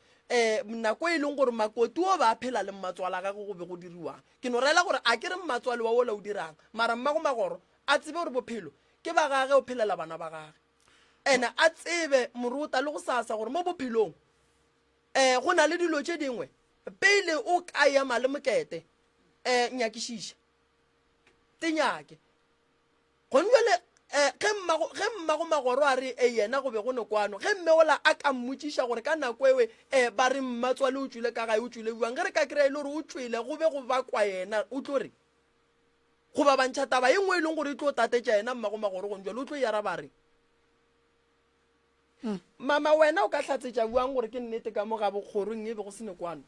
nako e leng gore makoti o ba phela le mmatswala gage go be go diriwang ke no rela gore a ke re mmatswale wa ola o dirang mara Magoro a tsebe gore bophelo ke ba gage o phelela bana ba gage ene a tsebe Moruta le go sasa gore mo bophelong go na le dilo tše dingwe pele o ka ya male Mokete nyakišiša tenyake gone bjale ge Magoro a re yena go be go ne kwano ge mmeola a ka mmotšiša gore ka nako ewe ba re mmatswale o tswile ka gae o tswile buang ge re ka kry-a e le gore o tswile go be go bakwa yena o tlo re goba bantšha taba e nngwe e leng gore e tlo tatetša yena Magoro gone jalo o tlo yara ba re mama wena o ka hlatsetša buang gore ke nnete ka mo ga bokgorong e be go se ne kwano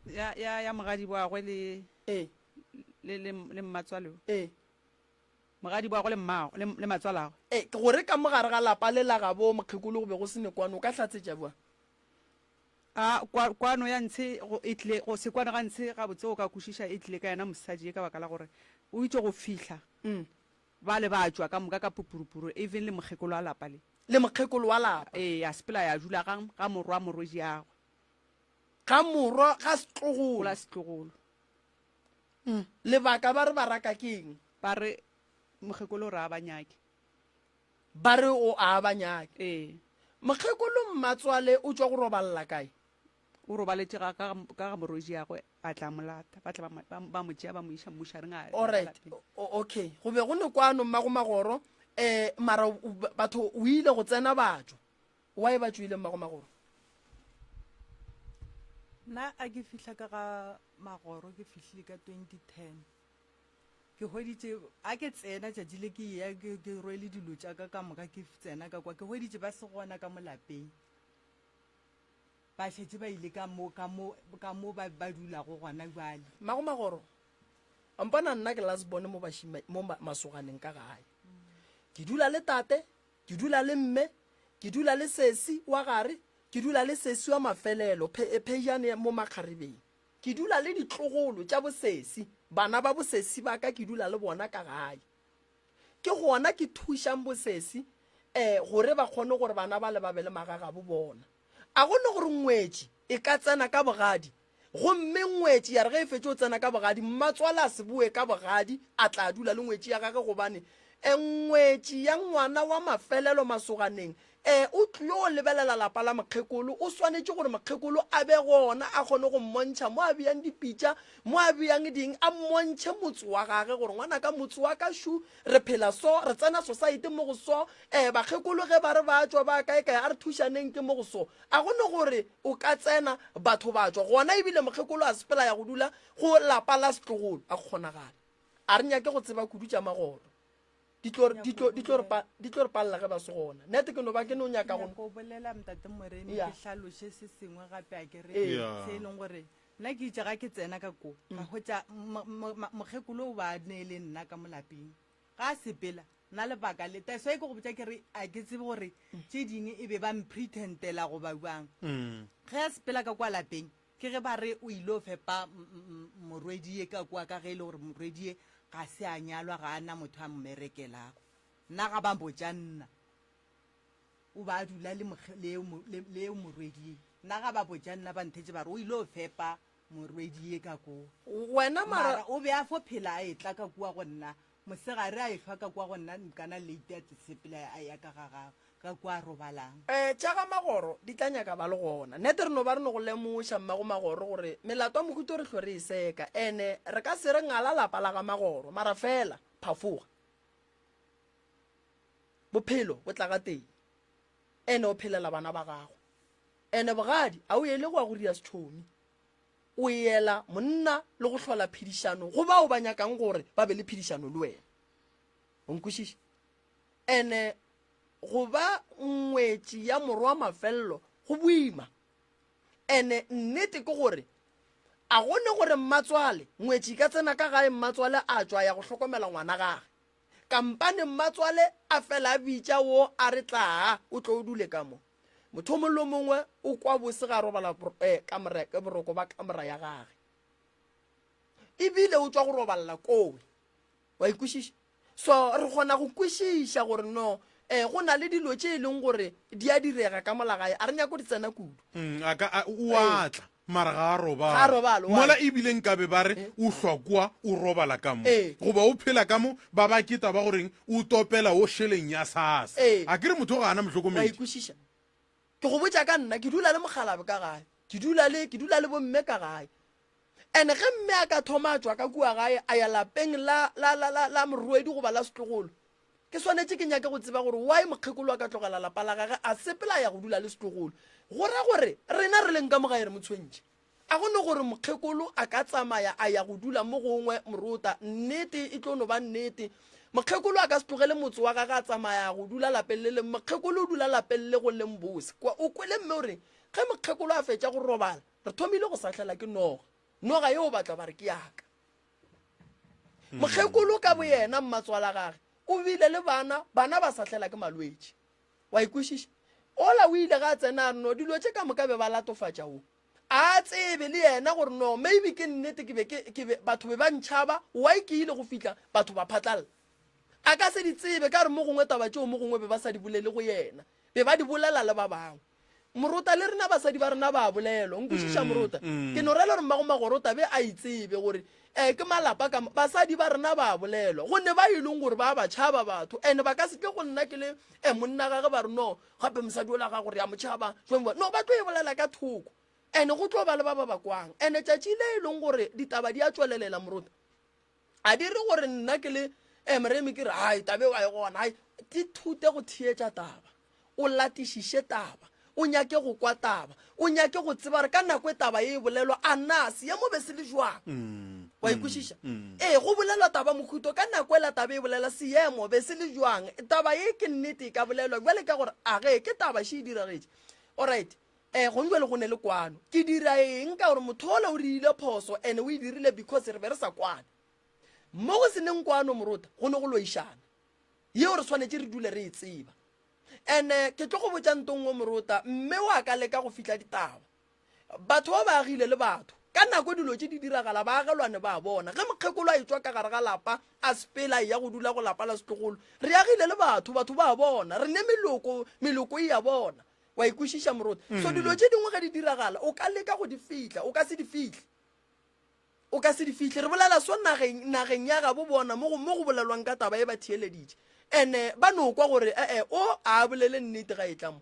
ya mogadi boagwe le mmatswaleo mogadi boagwe le matswalagwe ke gore ka mogare ga lapa le la gabo mokgekolo go be go se ne kwano o ka hlatsetša buang kwano ya ntshe go se kwano ga ntshe ga botse o ka kwešiša e tlile ka yena mosadi e ka baka la gore o itse go fihla ba le ba tswa ka moka ka pupurupuru even le mokgekolo wa lapa le mokgekolo wa lapa a sepela ya dula ga morwa morwedi yagwe ga morwa ga setlogolo lebaka ba re ba raka keng ba re mokgekolo re a banyake ba re o a banyake mokgekolo mmatswale o tswa go robalela kae o robaletse ka ga morwedi yagwe a tla molata ba tla ba mo tšea ba mo iša mmošareng alright okay go be go ne kwano Magoro mara batho o ile go tsena batho wa e ba tswile Magoro nna a ke fihla ka ga magoro ke fihlile ka 2010 ke hweditše a ke tsena tšatši le ke ya ke rwele dilo tša ka moka ke tsena ka kwa ke hweditše ba se gona ka molapeng ba šetse ba ile ka mo ba dulago gona bjale magoro ampana nna ke las bone mo masoganeng ka gae ke dula le tate ke dula le mme ke dula le sesi wa gare ke dula le sesi wa mafelelo phejane mo makgarebeng ke dula le ditlogolo tša bosesi bana ba bosesi ba ka ke dula le bona ka gae ke gona ke thušang bosesi gore ba kgone gore bana ba le babele magaga bo bona a gone gore ngwetši e ka tsena ka bogadi gomme ngwetši ya re ge e fetse o tsena ka bogadi mmatswala a se boe ka bogadi a tla dula le ngwetši ya gage gobane ngwetši ya ngwana wa mafelelo masoganeng o tlile go lebelela lapa la mokgekolo o swanetše gore mokgekolo a be gona a kgone go mmontšha mo a beyang dipitša mo a beyang ding a mmontšhe motse wa gage gore ngwana ka motse wa ka šu re phela so re tsena society mo go so bakgekolo ge ba re ba tswa ba kae a re thušaneng ke mo go so a gone gore o ka tsena batho ba tswa gona ebile mokgekolo a sepela ya go dula go lapa la setlogolo a kgonagala a re nyake go tseba kudu tša magoro di tlo re palela ge ba se gona nnete ke no ba ke no nyaka go bolela mtate moremi ke hlaloše se sengwe gape a kere se e leng gore nna ke itse ga ke tsena ka ko ga hwetša mokgekolo o ba neele nna ka molapeng ga a sepela nna lebaka le so e ke go botsa kere a ke tsebe gore tše dingwe e be ba mpretendela go ba bang ge a sepela ka kwa lapeng ke ge ba re o ile o fepa morwedie ka kwa ka ge e le gore morwedie ga se a nyalwa ga ana motho a mmerekelago nna ga ba mbotša nna o ba dula leo morwedie nna ga ba botša nna ba nthetše ba re o ile o fepa morwedie ka koo wena mara o be a fo phela a etla ka kua go nna mosegare a ehlwa ka kua go nna nkana late a tsesepela a ya ka gagago ka kua robalang tša ga magoro di tla nyaka ba le gona nnete re no ba re no go lemoša mmago magoro gore melato a mohuto re tlho re e seka ene re ka se re ngala lapa la ga magoro mara fela phafoga bophelo bo tla ga teng ene o phelela bana ba gago ene bogadi a o ele go a go ria sethomi o ela monna le go hlola phedišano go bao ba nyakang gore ba be le phedišano le wena o nkwešiše ene go ba ngwetši ya morwa wa mafelelo go boima ene nnete ke gore a gone gore mmatswale ngwetši ka tsena ka gae mmatswale a tswa ya go hlokomela ngwana gage kampane mmatswale a fela bitša wo a re tlaa o tlo o dule ka mo motho mollo mongwe o kwa bose ga robala ka boroko ba kamera ya gage ebile o tswa go robalela kowe wa ikwešiša so re kgona go kwešiša gore no go na le dilo tše e leng gore di a direga ka molagae a re nyako di tsena kudu o atla mara ga a robala mola ebile nkabe ba re o hlokwa o robala ka mo goba o phela ka mo ba ba kita ba goreng o topela o šheleng ya sasa a ke re motho go ana motlhokomedi ikwešiša ke go botša ka nna ke dula le mogalabe ka gae ke dula le bomme ka gae ene ge mme a ka thoma a tswa ka kua gae a ya lapeng la morwedi goba la setlogolo ke swanetše ke nyake go tseba gore why mokgekolo a ka tlogela lapa la gage a sepela ya go dula le setlogolo gore gore rena re leng ka mogae re motshwentše a gone gore mokgekolo a ka tsamaya a ya go dula mo gongwe morota nnete e tlo no ba nnete mokgekolo a ka se tlogele motse wa gage a tsamaya go dula lapeng le leng mokgekolo o dula lapeng le go leng bose o kwele mme gore ge mokgekolo a fetša go robala re thomile go sahlela ke noga yo o batla ba re ke yaka mokgekolo ka bo yena mmatswala gage o bile le bana ba sahlela ke malwetši wa ikwešiša ola o ile ga a tsena a re no dilo tše ka moka be ba latofatša o a tsebe le yena gore no maybe ke nnete batho be ba ntšhaba why ke ile go fitlha batho ba phatlalela a ka se di tsebe ka re mo gongwe taba tšeo mo gongwe be ba sa di bolele go yena be ba di bolela le ba bangwe morota le rena basadi ba rena ba bolelo nkwešiša morota ke no rela gore mmago magorota be a itsebe gore ke malapa ka basadi ba rena ba bolelo gonne ba ileng gore ba tšhaba batho ene ba ka se tle go nna ke le monna gage ba re no gape mosadi o la ga gore ya motšhaba no ba tlo e bolela ka thoko ene go tlo ba le ba ba kwang ene tšatši le e leng gore ditaba di a tswelelela morota a di re gore nna ke le moremi ke re hai tabe wa e gona hai di thute go thietša taba o latišiše taba o nyake go kwa taba o nyake go tseba re ka nako e taba e bolelwa a na seemo be se le jwang wa ikwešiša go bolelwa taba mokhuto ka nako e la taba e bolela seemo be se le jwang taba e ke nnete e ka bolelwa jale ka gore age ke taba še e diragetse alright go njwele go ne le kwano ke dira eng ka gore motho ola o riile phoso and o e dirile because re be re sa kwane mo go seneng kwano morota go ne go loišana yeo re tshwanetse re dule re e tseba and ke tlo go botsa ntongwe morota mme wa ka leka go fitla ditaba batho ba ba agile le batho ka nako dilo tse di diragala ba agelwane ba bona ge mokgekolo a etswa ka gare ga lapa a sepela ya go dula go lapa la setlogolo re agile le batho ba bona re ne meloko e ya bona wa ikwešiša morota so dilo tse dingwe ge di diragala o ka leka go di fitla o ka se di fihle re bolela so nageng ya gabo bona mo go bolelwang ka taba e ba thieleditše ene ba no kwa gore o a bolele nnete ga e tlamo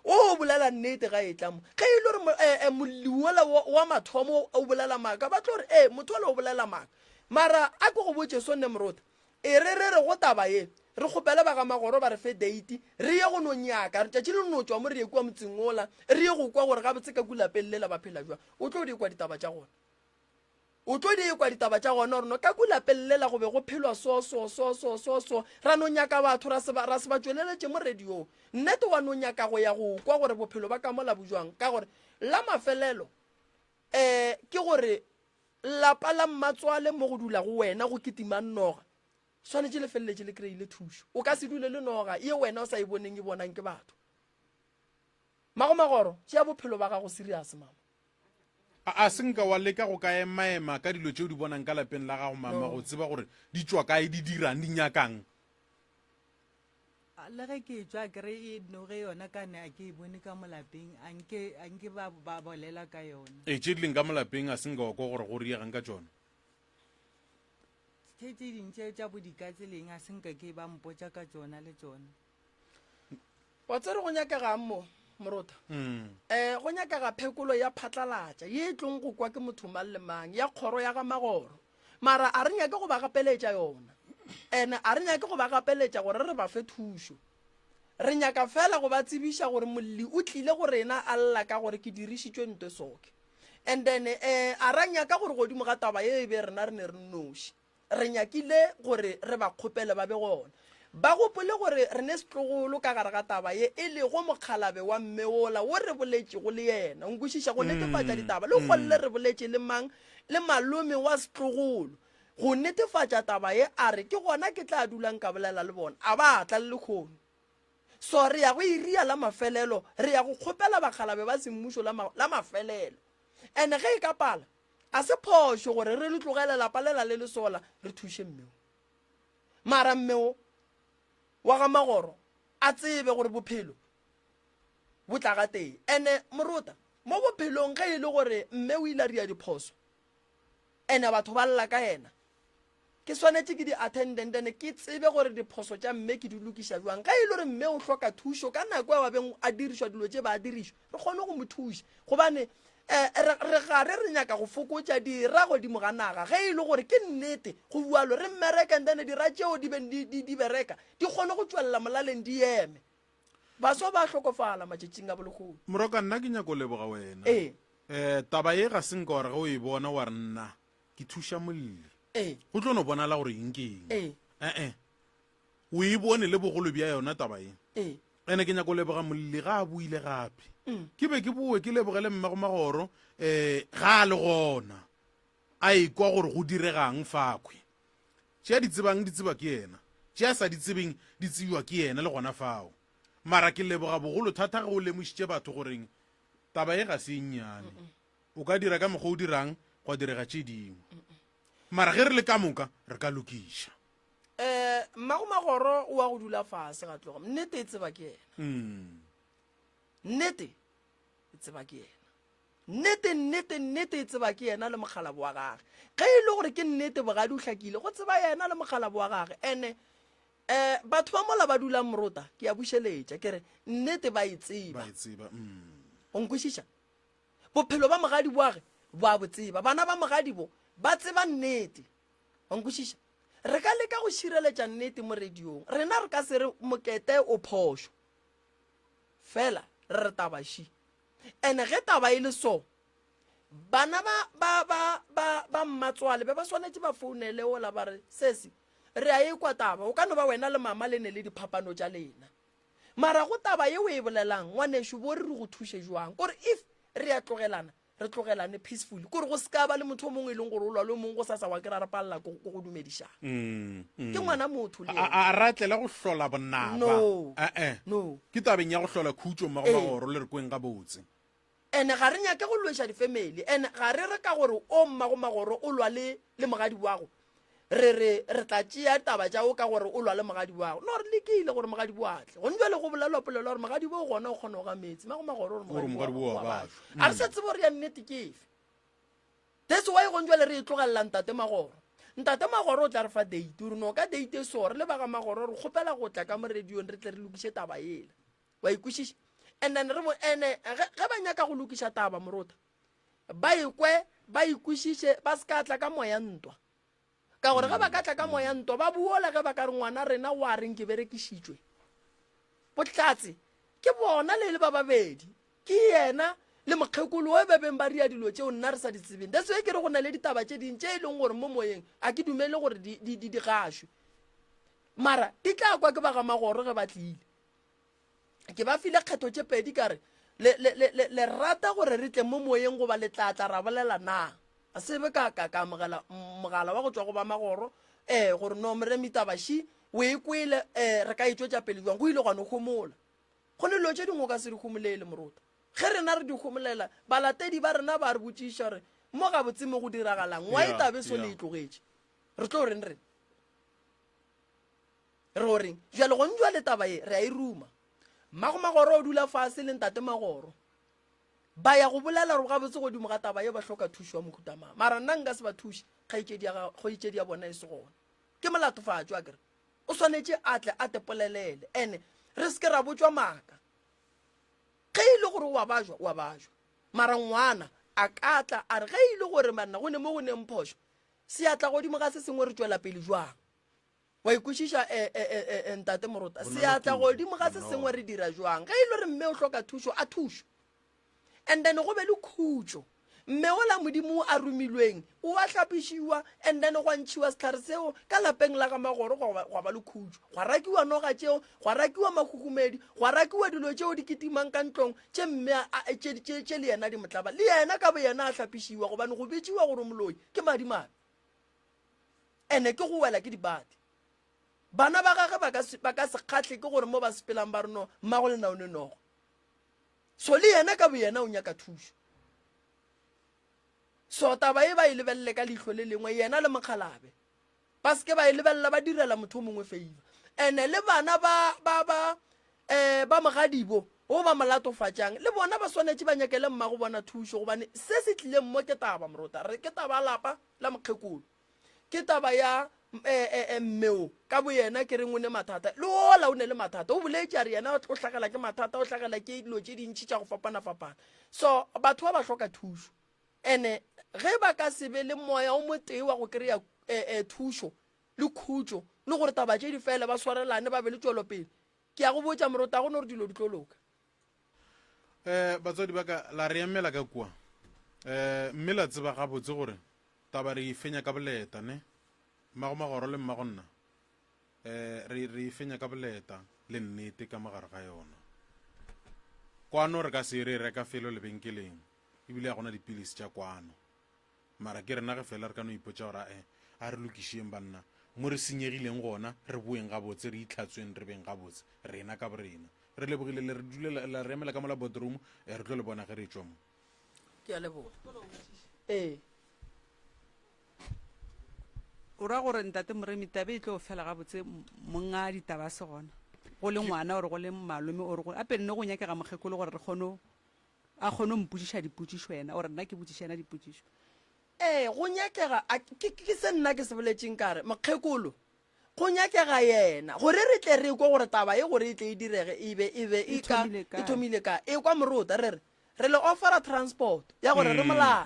o bolela nnete ga e tlamo ge e le gore molli wa mathomo o bolela maaka ba tlo gore motho ole o bolela maaka mara a ko go botse sonne morota re go taba ye re kgopele ba ga magoro ba re fe date re ye go no nyaka re tšatši le no tswa mo re ye kwa motseng ola re ye go kwa gore ga botse ka kulapeng le la ba phela jwa o tlo di kwa ditaba tša gona o tlo di kwa ditaba tša gona gore no ka kulapeng le la go be go phelwa so ra no nyaka batho ra se ba tšweleletše mo radiong nnete wa no nyaka go ya go kwa gore bophelo ba ka mola bojwang ka gore la mafelelo ke gore lapa la mmatswale mo go dula go wena go kitima noga swanetše le feleletše le kry-ile thušo o ka se dule le noga ye wena o sa e boneng e bonang ke batho magoro tšea bophelo ba gago serious mama a senka wa leka go ka emaema ka dilo tšeo di bonang ka lapeng la gago mama go tseba gore di tswa kae di dirang di nyakang le ge ke tswa kere e noge yona ka ne a ke e bone ka molapeng anke ba bolela ka yona tše di leng ka molapeng a senka wa kwa gore go riegang ka tšona tše dintše tša bodika tseleng a senka ke ba mpotša ka tšona le tšona wa tsere go nyakagang mo morota go nyakaga phekolo ya phatlalatša ye tlong go kwa ke motho mang le mang ya kgoro ya ga magoro mara a re nyake go ba gapeletša yona ene a re nyake go ba gapeletša gore re ba fe thušo re nyaka fela go ba tsebiša gore molli o tlile go rena a lla ka gore ke dirišitšwe nto soke and then a ra nyaka gore godimo ga taba ye e be rena re ne re noši re nyakile gore re ba kgopele ba be gona ba gopole gore re ne setlogolo ka gare ga taba ye e le go mokgalabe wa mmeola wo re boletše go le yena nkwešiša go netefatša ditaba le golle re boletše le mang le malome wa setlogolo go netefatša taba ye a re ke gona ke tla dulang ka bolela le bona a ba tla le lekgono so re ya go iria la mafelelo re ya go kgopela bakgalabe ba semmušo la mafelelo ande ge e ka pala a se phošo gore re le tlogele lapalela le lesola re thuše mmeo mara mmeo wa ga magoro a tsebe gore bophelo bo tla ga teng ene morota mo bophelong ge e le gore mme o ile a ria diphoso ene batho ba lla ka ena ke swanetše ke di-attendant ene ke tsebe gore diphoso tša mme ke di lokiša jwang ge e le gore mme o hloka thušo ka nako ya babeng a dirišwa dilo tše ba a dirišwa re kgone go mo thuša gobane re gare re nyaka go fokotša dira godimo ga naga ge e le gore ke nnete go bualo re mmereka ndene dira tšeo di bereka di kgone go tšwelela molaleng di eme baso ba hlokofala matšatšing a bolekgolo moroka nna ke nyako leboga wena taba ye ga senka gore ge o e bona wa re nna ke thuša molli go tlo no bonala gore eng ke eng o e bone le bogolo bja yona taba ye ene ke nyako leboga molli ga a buile gape ke be ke boe ke lebogele mmago magoro ga a le gona a ekwa gore go diregang fakwe tšea di tsebang di tseba ke yena tšea sa di tsebeng di tsebiwa ke yena le gona fao mara ke leboga bogolo thata ge o lemošitše batho goreng taba ye ga se nnyane o ka dira ka mokgwa o dirang go direga tše dingwe mara ge re le ka moka re ka lokiša mmago magoro o wa go dula fase ga tloga nnete e tseba ke yena nnete e tseba ke yena nnete e tseba ke yena le mokgalabo wa gage ge e le gore ke nnete bogadi o hlakile go tseba yena le mokgalabo wa gage ene batho ba mola ba dulang morota ke a bušeletša ke re nnete ba e tseba o nkwešiša bophelo ba mogadi boage bo a botseba bana ba mogadi bo ba tseba nnete o nkwešiša re ka leka go šireletša nnete mo radiong rena re ka se re mokete o phošo fela re re tabashi ene ge taba e le so bana ba mmatswale be ba swanetse ba founele ola ba re sesi re a e kwa taba o ka no ba wena le mama le ne le diphapano tša lena mara go taba ye o e bolelang ngwanesho bo re go thushe jwang kore if re a tlogelana re tlogelane peacefully kore go ska ba le motho o mongwe e leng gore o lwa le mongwe go sa sa wa ke ra rapalla go go dumedišana ke ngwana motho le a ratlela go hlola bonaba no ke tabeng ya go hlola khutso magoro le re kweng ga botse ene ga re nyake go lwesa difamily ene ga re re ka gore o magoro o lwa le mogadi wago re tla tšea taba tša o ka gore o lwa le mogadi wago no re lekile gore mogadi boatle go njwa le go bolelwa polelo gore mogadi bo gona o kgona go ga metsi magoro gore mogadi bo a a re sa tsebo re ya nnete kefe that's why go njwa le re e tlogelela ntate magoro o tla re fa date ore no ka date e so re le ba ga magoro re kgopela go tla ka mo radiong re tle re lokiše taba ela wa ikwešiša and then ene ge ba nyaka go lokiša taba morota ba ikwe ba ikwešiše ba se ka tla ka moya ntwa ka gore ge ba ka tla ka moya ntwa ba buola ge ba ka re ngwana rena wa reng ke berekišitšwe botlatse ke bona le ba babedi ke yena le mokgekolo o be beng ba ria dilo tšeo nna re sa di tsebeng that's why ke re go na le ditaba tše dintše e leng gore mo moyeng a ke dumele gore di gašwe mara di tla kwa ke ba ga magoro ge ba tlile ke ba file kgetho tše pedi kare le rata gore re tle mo moyeng goba le tlatla ra bolela na a sebe ka mogala wa go tswa go ba magoro gore no moremi tabashi o e kwele re ka itšwetša pele jwang go ile gwane gomola go ne lo tše dingwe ka se di homolele morota ge rena re di homolela balatedi ba rena ba re botšiša gore mo ga botsimo go diragalang wa e tabe so le e tlogetše re tlo reng re goreng jale go njwa le taba e re a e ruma magoro o dula fase le ntate magoro ba ya go bolela gore ga botse godimo ga taba ye ba hloka thušo wa mokhutamang mara nna nka se ba thuše kgaitšedi ya bona e se gona ke molatofatšo a kere o swanetše atle a tepolelele ene re seke ra botswa maaka ge e le gore wa bajwa mara ngwana a ka tla a re ge e le gore manna go ne mo go neng phošo se atla godimo ga se sengwe re tswela pele jwang wa ikwešiša ntate morota se atla godimo ga se sengwe re dira jwang ge e le gore mme o hloka thušo a thušo and then go be le khutso mme o la modimo a romilweng o a hlapišiwa and then go ntšhiwa setlhare seo ka lapeng la ga magoro go ba le khutso go rakiwa noga tšeo go rakiwa makhukhumedi go rakiwa dilo tšeo di ketimang ka ntlong tše mme tše le yena di motlaba le yena ka bo yena a hlapišiwa gobane go betšiwa gore moloi ke madimabe ene ke go wela ke dibate bana ba gage ba ka se kgatlhe ke gore mo ba sepelang ba reno mmago le naone nogo so le yena ka bo yena o nyaka thušo so taba e ba e lebelele ka leitlho le lengwe yena le mokgalabe ba seke ba e lebelela ba direla motho o mongwe favor ene le bana ba mogadibo o ba molatofatšang le bona ba swanetše ba nyakele mmago bona thušo gobane se se tlileng mo ke taba morota re ke taba lapa la mokgekolo ke taba ya mmeo ka bo yena ke reng o ne mathata le ola o ne le mathata o boletše a re yena o hlagela ke mathata o hlagela ke dilo tše dintšhi tša go fapana-fapana so batho ba hloka thušo ene ge ba ka se be le moya o motee wa go kry-a thušo le khutso le gore taba tše di fele ba swarelane ba be le tšwelopele ke ya go botša morota go ne gore dilo di tlo loka batswadi ba ka la re emela ka kua mme la tseba gabotse gore taba re e fenya ka boleta ne magoro le mmagonna re e fenya ka boleta le nnete ka mogare ga yona kwano re ka se re reka felo lebenkeleng ebile ya gona dipilisi tša kwano mara ke rena ge fela re ka no ipotša gore a re lokišeng banna mo re senyegileng gona re boeng gabotse re itlhatsweng re beng gabotse rena ka borena re lebogile le re dule la re emela ka mola botroom re tlo le bona ge re tšwa mo ke a leboga o ra gore ntate moremi tabe e tlo fela gabotse monga ditaba se gona go le ngwana gore go le malome ore go ape nne go nyakega mokgekolo gore a kgone o mpotsiša dipotšišo wena gore nna ke botsiša ena dipotšišo go nyakega ke se nna ke se boletšeng kare mokgekolo go nyakega yena gore re tle re kwa gore taba e gore e tle e direge e thomile ka e kwa morota re le offera transport ya gore re molao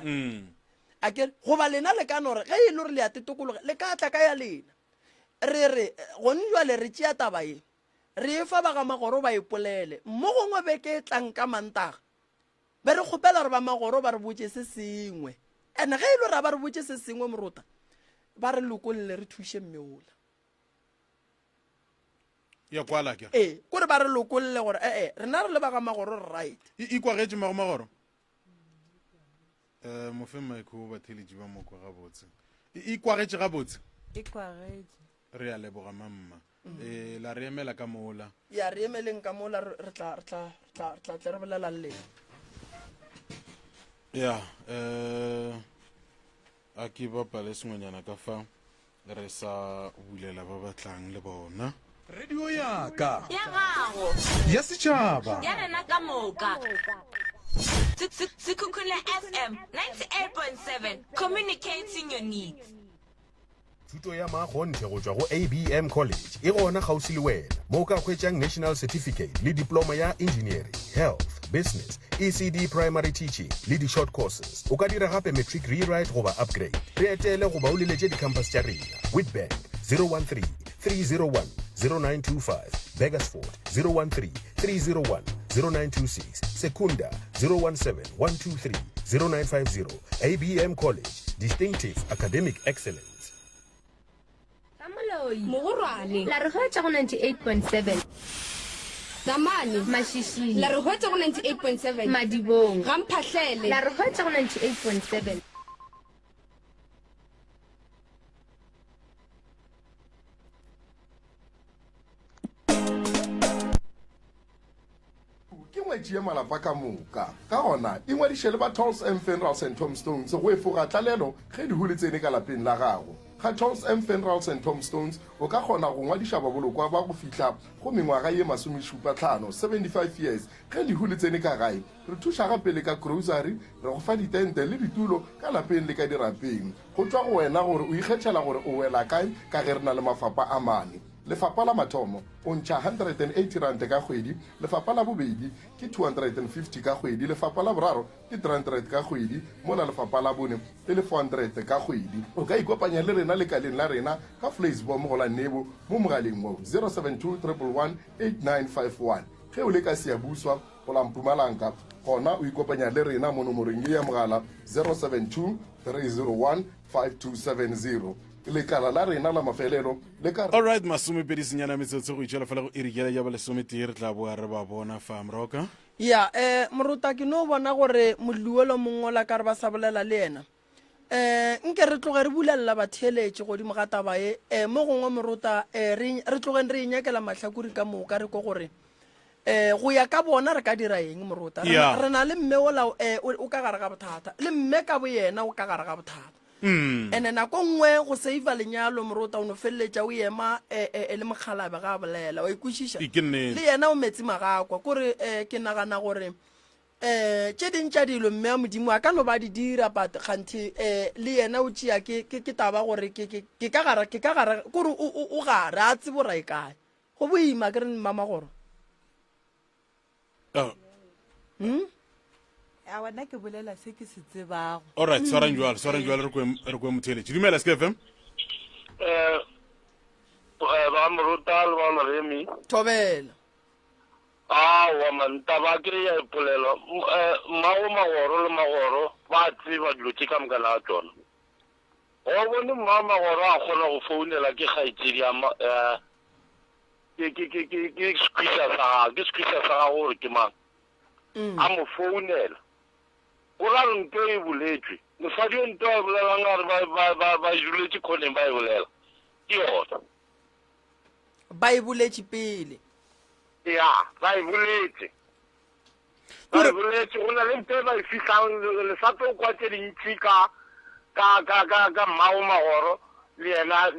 a ke goba lena le ka nore ge e le gore le ya tetokologe le ka tla ka ya lena re gone jwale re tšea taba e re fa ba ga magoro ba ipolele mo gongwe beke e tlang ka Mantaga be re kgopela re ba magoro ba re botse se sengwe ene ge e le ra ba re botse se sengwe Moruta ba re lokolle re thushe mmeola ya kwala ke kore ba re lokolle gore rena re le ba ga magoro right e kwagetse magoro mo fe maiko ba theletši ba moko gabotse e kwagetse gabotse e kwagetse re a leboga mamma la re emela ka mola ya re emeleng ka mola re tla re bolela le ya a ke bapale sengwenyana ka fa re sa bulela ba batlang le bona radio ya ka ya gago ya setšhaba ya rena ka moka Sekhukhune FM 98.7 communicating your needs. thuto ya magontle go tšwa go ABM College e gona gausi le wena mo ka hwetšang national certificate le diploma ya engineering, health, business, ECD primary teaching le di-short courses o ka dira gape matric rewrite goba upgrade re etele goba o leletše di-campus tša rena Witbank 013 301 0925 Begersford 013 301 0926 Secunda 017 123 0950 ABM College distinctive academic excellence Mogorwane la re hwetša go 98.7 Zamani Mashishini la re hwetša go 98.7 Madibong Gamphahlele la re hwetša go 98.7 ke ngwetši ye malapa ka moka ka gona e ngwadiše le ba Tolls and Funerals and Tombstones go efoga tlalelo ge di huletsene ka lapeng la gago ga Tolls and Funerals and Tombstones o ka kgona go ngwadiša babolokwa ba go fihla go mengwaga ye 75 75 years ge di huletsene ka gae re thuša gape le ka grocery re go fa ditente le ditulo ka lapeng le ka dirapeng go tswa go wena gore o ikgethela gore o wela kae ka ge re na le mafapa a mane lefapha la mathomo o ntšha 180 rand ka kgwedi lefapha la bobedi ke 250 ka kgwedi lefapha la boraro ke 300 ka kgwedi mola lefapha la bone e le 400 ka kgwedi o ka ikopanya le rena lekaleng la rena ka Flacebom go la Nebo mo mogaleng mo 072 111 8951 ge o le ka Seabuswa go la Mpumalanga gona o ikopanya le rena mo nomorong ya mogala 072 301 5270 lekala la rena la mafelelo le ka all right masomepedi senyana metsotso go itšhela fela go irikela ya ba lesometee re tla boa re ba bona fam roka ya Moruta ke no bona gore modluelo mongola ka re ba sa bolela le ena nke re tloge re bulela batheletše godimo ga taba e mo gongwe Moruta re tlogeng re inyakela mahlakuri ka moka re ko gore go ya ka bona re ka dira eng Moruta re na le mme ola o ka gare ga bothata le mme ka bo yena o ka gare ga bothata ene nako nngwe go seiva lenyalo Moruta o no feleletša o ema le mokhalabe ga bolela wa ikwešiša le yena o metsi magakwa kore ke nagana gore tše dintša dilo mme a modimo a ka no ba di dira but kganthe le yena o tšea ke taba gore ke ka gare kore o gare a tsebo ra e kae go boima ke re mama gore a wena ke bolela se ke se tsebago all right swarang jwale re kwe motheletše dumela ske fm ba Moruta le ba Maremi thobela wa mantaba ke ya ipolelo magoro le magoro ba tseba dilo tše ka moka la tsona go bone magoro a kgona go founela ke kgaitsedi ke squeezer sa ga gore ke mang a mo founela o ra re nto e boletswe mosadi o nto e bolelang gare ba juletse kgoneng ba e bolela ke yona ba e boletše pele ya ba e boletse go na le nto e ba e fitlhang lesape o kwa tse dintši ka mmao magoro le yena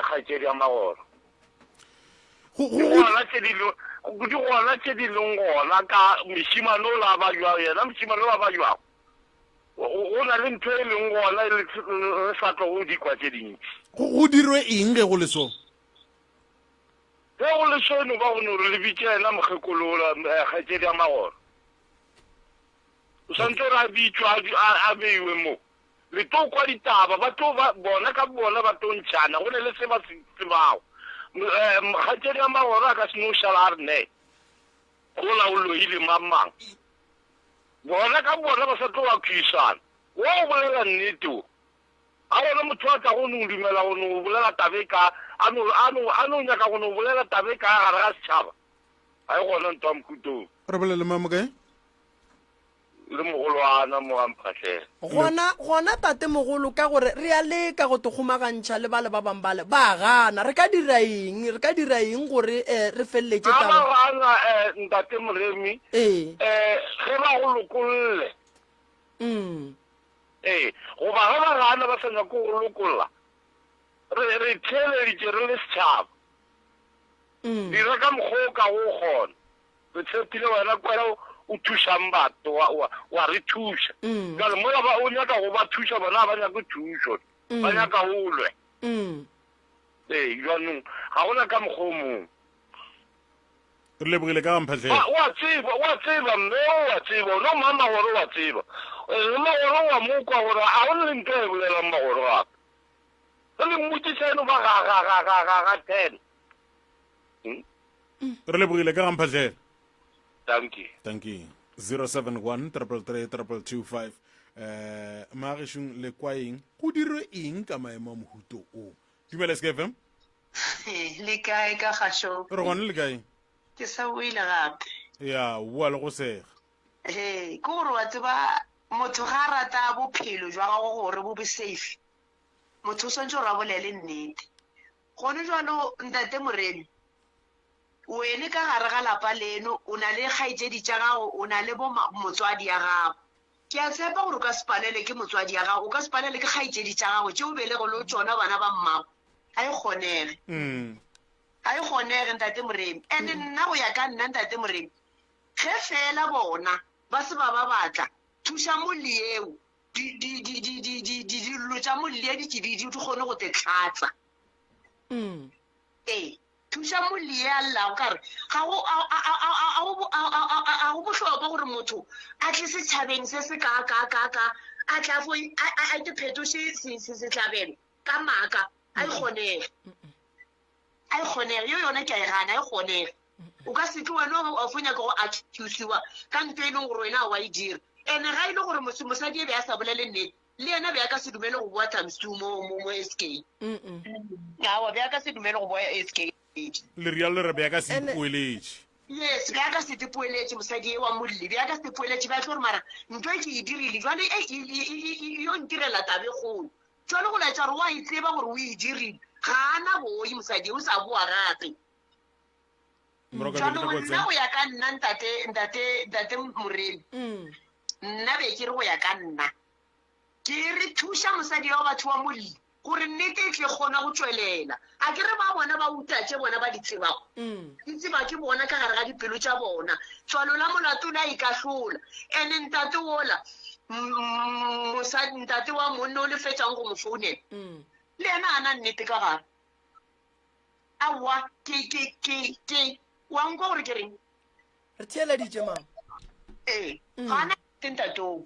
kgaitsedi ya magoro di gona tše di leng gona ka mošimane o la ba jwao yena mošimane o la ba jwao go na le ntho e leng gona re sa tlo go dikwa tše dintši go dirwe eng ge go le so ge go le so eno ba gone gore le bitše ena mokgekolola kgaitsedi ya magoro o santse gore a bitšwa a beiwe mo le to kwa ditaba bona ka bona ba to ntšhana go ne le se ba se tsebago mokgatedi a magoro a ka seno šala a re ne go la o loile mamang bona ka bona ba sa tlo wa khuisana wo o bolela nnete o a bona motho a tla go no dumela go no bolela tabe ka ano nyaka go no bolela tabe ka gare ga setšhaba a e gona ntwa mokutong re bolele mamo kae le mogolwana mo gamphatlhela gona tate mogolo ka gore re a leka go te kgomagantšha le bale ba bangwe bale ba gana re ka dira eng gore re feleletse ba gana ntate moremi ge ba go lokolle goba ge ba gana ba sa nyako go lokolla re theeleditše re le setšhaba dira ka mokgwa o ka go kgona re tshepile wena kwena o thušang batho wa re thuša kale mola ba o nyaka go ba thuša bona ba nyaka thušo ba nyaka go lwe jaanong ga gona ka mokgwa o mongwe re lebogile ka gamphatlhela wa tseba mme wa tseba no mama gore wa tseba le magoro wa mokwa gore a go le nto e bolelang magoro gape re le mmotsiseno ba ga 10 re lebogile ka gamphatlhela Thank you. 071-333-225 maagešong le kwa eng go dirwe eng ka maemo a mohuto o dumele SKFM le kae ka kgašo re gone le kae ke sa buile gape ya bua le go sega ke gore wa tseba motho ga a rata bophelo jwa gago gore bo be safe motho o swantse gore a bolele nnete gone jalo ntate moremi wene ka gare ga lapa leno o na le kgaitsedi tša gago o na le bo motswadi ya gago ke a tshepa gore o ka se palele ke motswadi ya gago o ka se palele ke kgaitsedi tša gago tše o belego le tšona bana ba mmago ga e kgonege ntate moremi and nna go ya ka nna ntate moremi ge fela bona ba se ba batla thuša molli eo dilo tša molli e di kgone go te tlatsa thuša molli e allago kare ga go bohlokwa gore motho a tle setšhabeng se se ka a tlafo a itephetoše setlhabelo ka maaka a ikgonege yo yona ke a e gana a ikgonege o ka se tlo wena o fonyaka go accuseiwa ka nto e leng gore wena wa e dira ande ga e le gore mosadi e be a sa bolele nnete le yena be a ka se dumele go boa times 2 mo SK awa be a ka se dumele go boa SK le rialo re be ka se ipoeletše yes be a ka se dipoeletše mosadi e wa molli be a ka se dipoeletše ba tlo gore mara ntho e ke e dirile jwale yo ntirela tabe kgolo jwale go laetša gore wa e tseba gore o e dirile ga ana boi mosadi o sa boa gape jwanong nna go ya ka nna ntate moremi nna be ke re go ya ka nna ke re thuša mosadi wa batho wa molli gore nnete e tle kgona go tswelela a ke re ba bona ba utatše bona ba ditsebago ditseba ke bona ka gare ga dipelo tša bona tswalo la molato la e ka hlola and-e ntate wola ntate wa monna o le fetšang go mo founela le ena a na nnete ka gare aowa ke wa nkwa gore ke reng re theeleditše mang ga ana ntateo